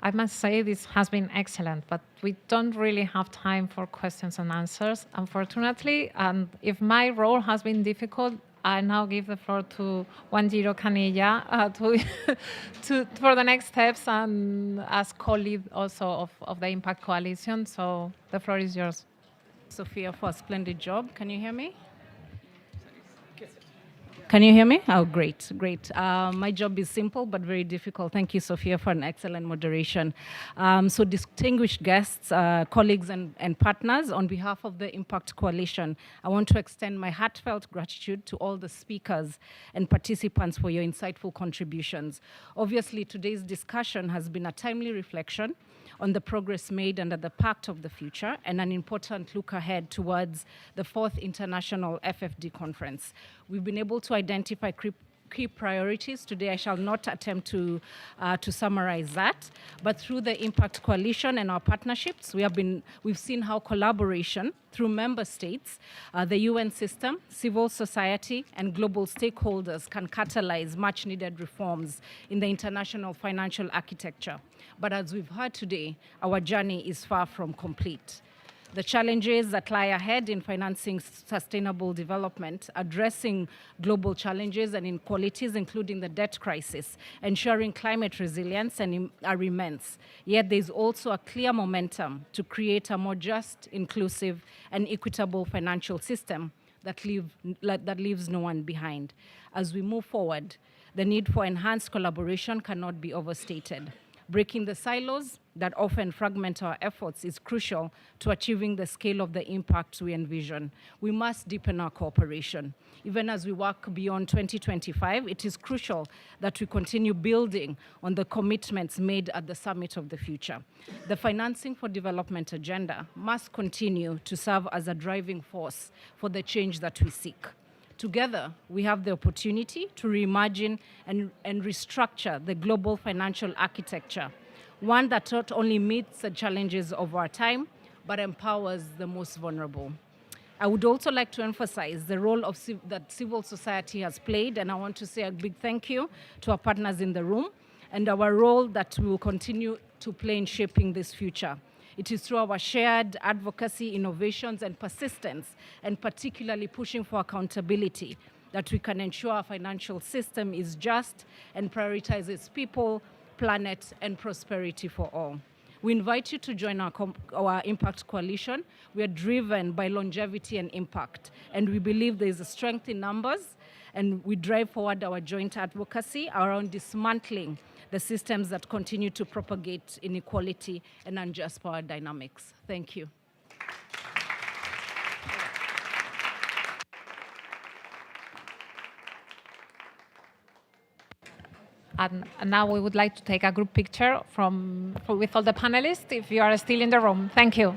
Speaker 1: I must say this has been excellent, but we don't really have time for questions and answers, unfortunately. And if my role has been difficult, I now give the floor to Wanjiro Canilla for the next steps and as co-lead also of the Impact Coalition. So the floor is yours.
Speaker 19: Sophia, for a splendid job. Can you hear me? Can you hear me? Oh, great, great. My job is simple but very difficult. Thank you, Sophia, for an excellent moderation. So distinguished guests, colleagues and partners, on behalf of the Impact Coalition, I want to extend my heartfelt gratitude to all the speakers and participants for your insightful contributions. Obviously, today's discussion has been a timely reflection on the progress made under the Pact of the Future and an important look ahead towards the 4th International FFD Conference. We've been able to identify key priorities. Today, I shall not attempt to summarize that, but through the Impact Coalition and our partnerships, we've seen how collaboration through member states, the UN system, civil society, and global stakeholders can catalyze much-needed reforms in the international financial architecture. But as we've heard today, our journey is far from complete. The challenges that lie ahead in financing sustainable development, addressing global challenges and inequalities, including the debt crisis, ensuring climate resilience, are immense. Yet there's also a clear momentum to create a more just, inclusive, and equitable financial system that leaves no one behind. As we move forward, the need for enhanced collaboration cannot be overstated. Breaking the silos that often fragment our efforts is crucial to achieving the scale of the impact we envision. We must deepen our cooperation. Even as we work beyond 2025, it is crucial that we continue building on the commitments made at the Summit of the Future. The Financing for Development agenda must continue to serve as a driving force for the change that we seek. Together, we have the opportunity to reimagine and restructure the global financial architecture, one that not only meets the challenges of our time, but empowers the most vulnerable. I would also like to emphasize the role that civil society has played, and I want to say a big thank you to our partners in the room, and our role that we will continue to play in shaping this future. It is through our shared advocacy, innovations, and persistence, and particularly pushing for accountability, that we can ensure our financial system is just and prioritizes people, planet, and prosperity for all. We invite you to join our Impact Coalition. We are driven by longevity and impact, and we believe there is a strength in numbers, and we drive forward our joint advocacy around dismantling the systems that continue to propagate inequality and unjust power dynamics. Thank you.
Speaker 1: And now we would like to take a group picture with all the panelists, if you are still in the room. Thank you.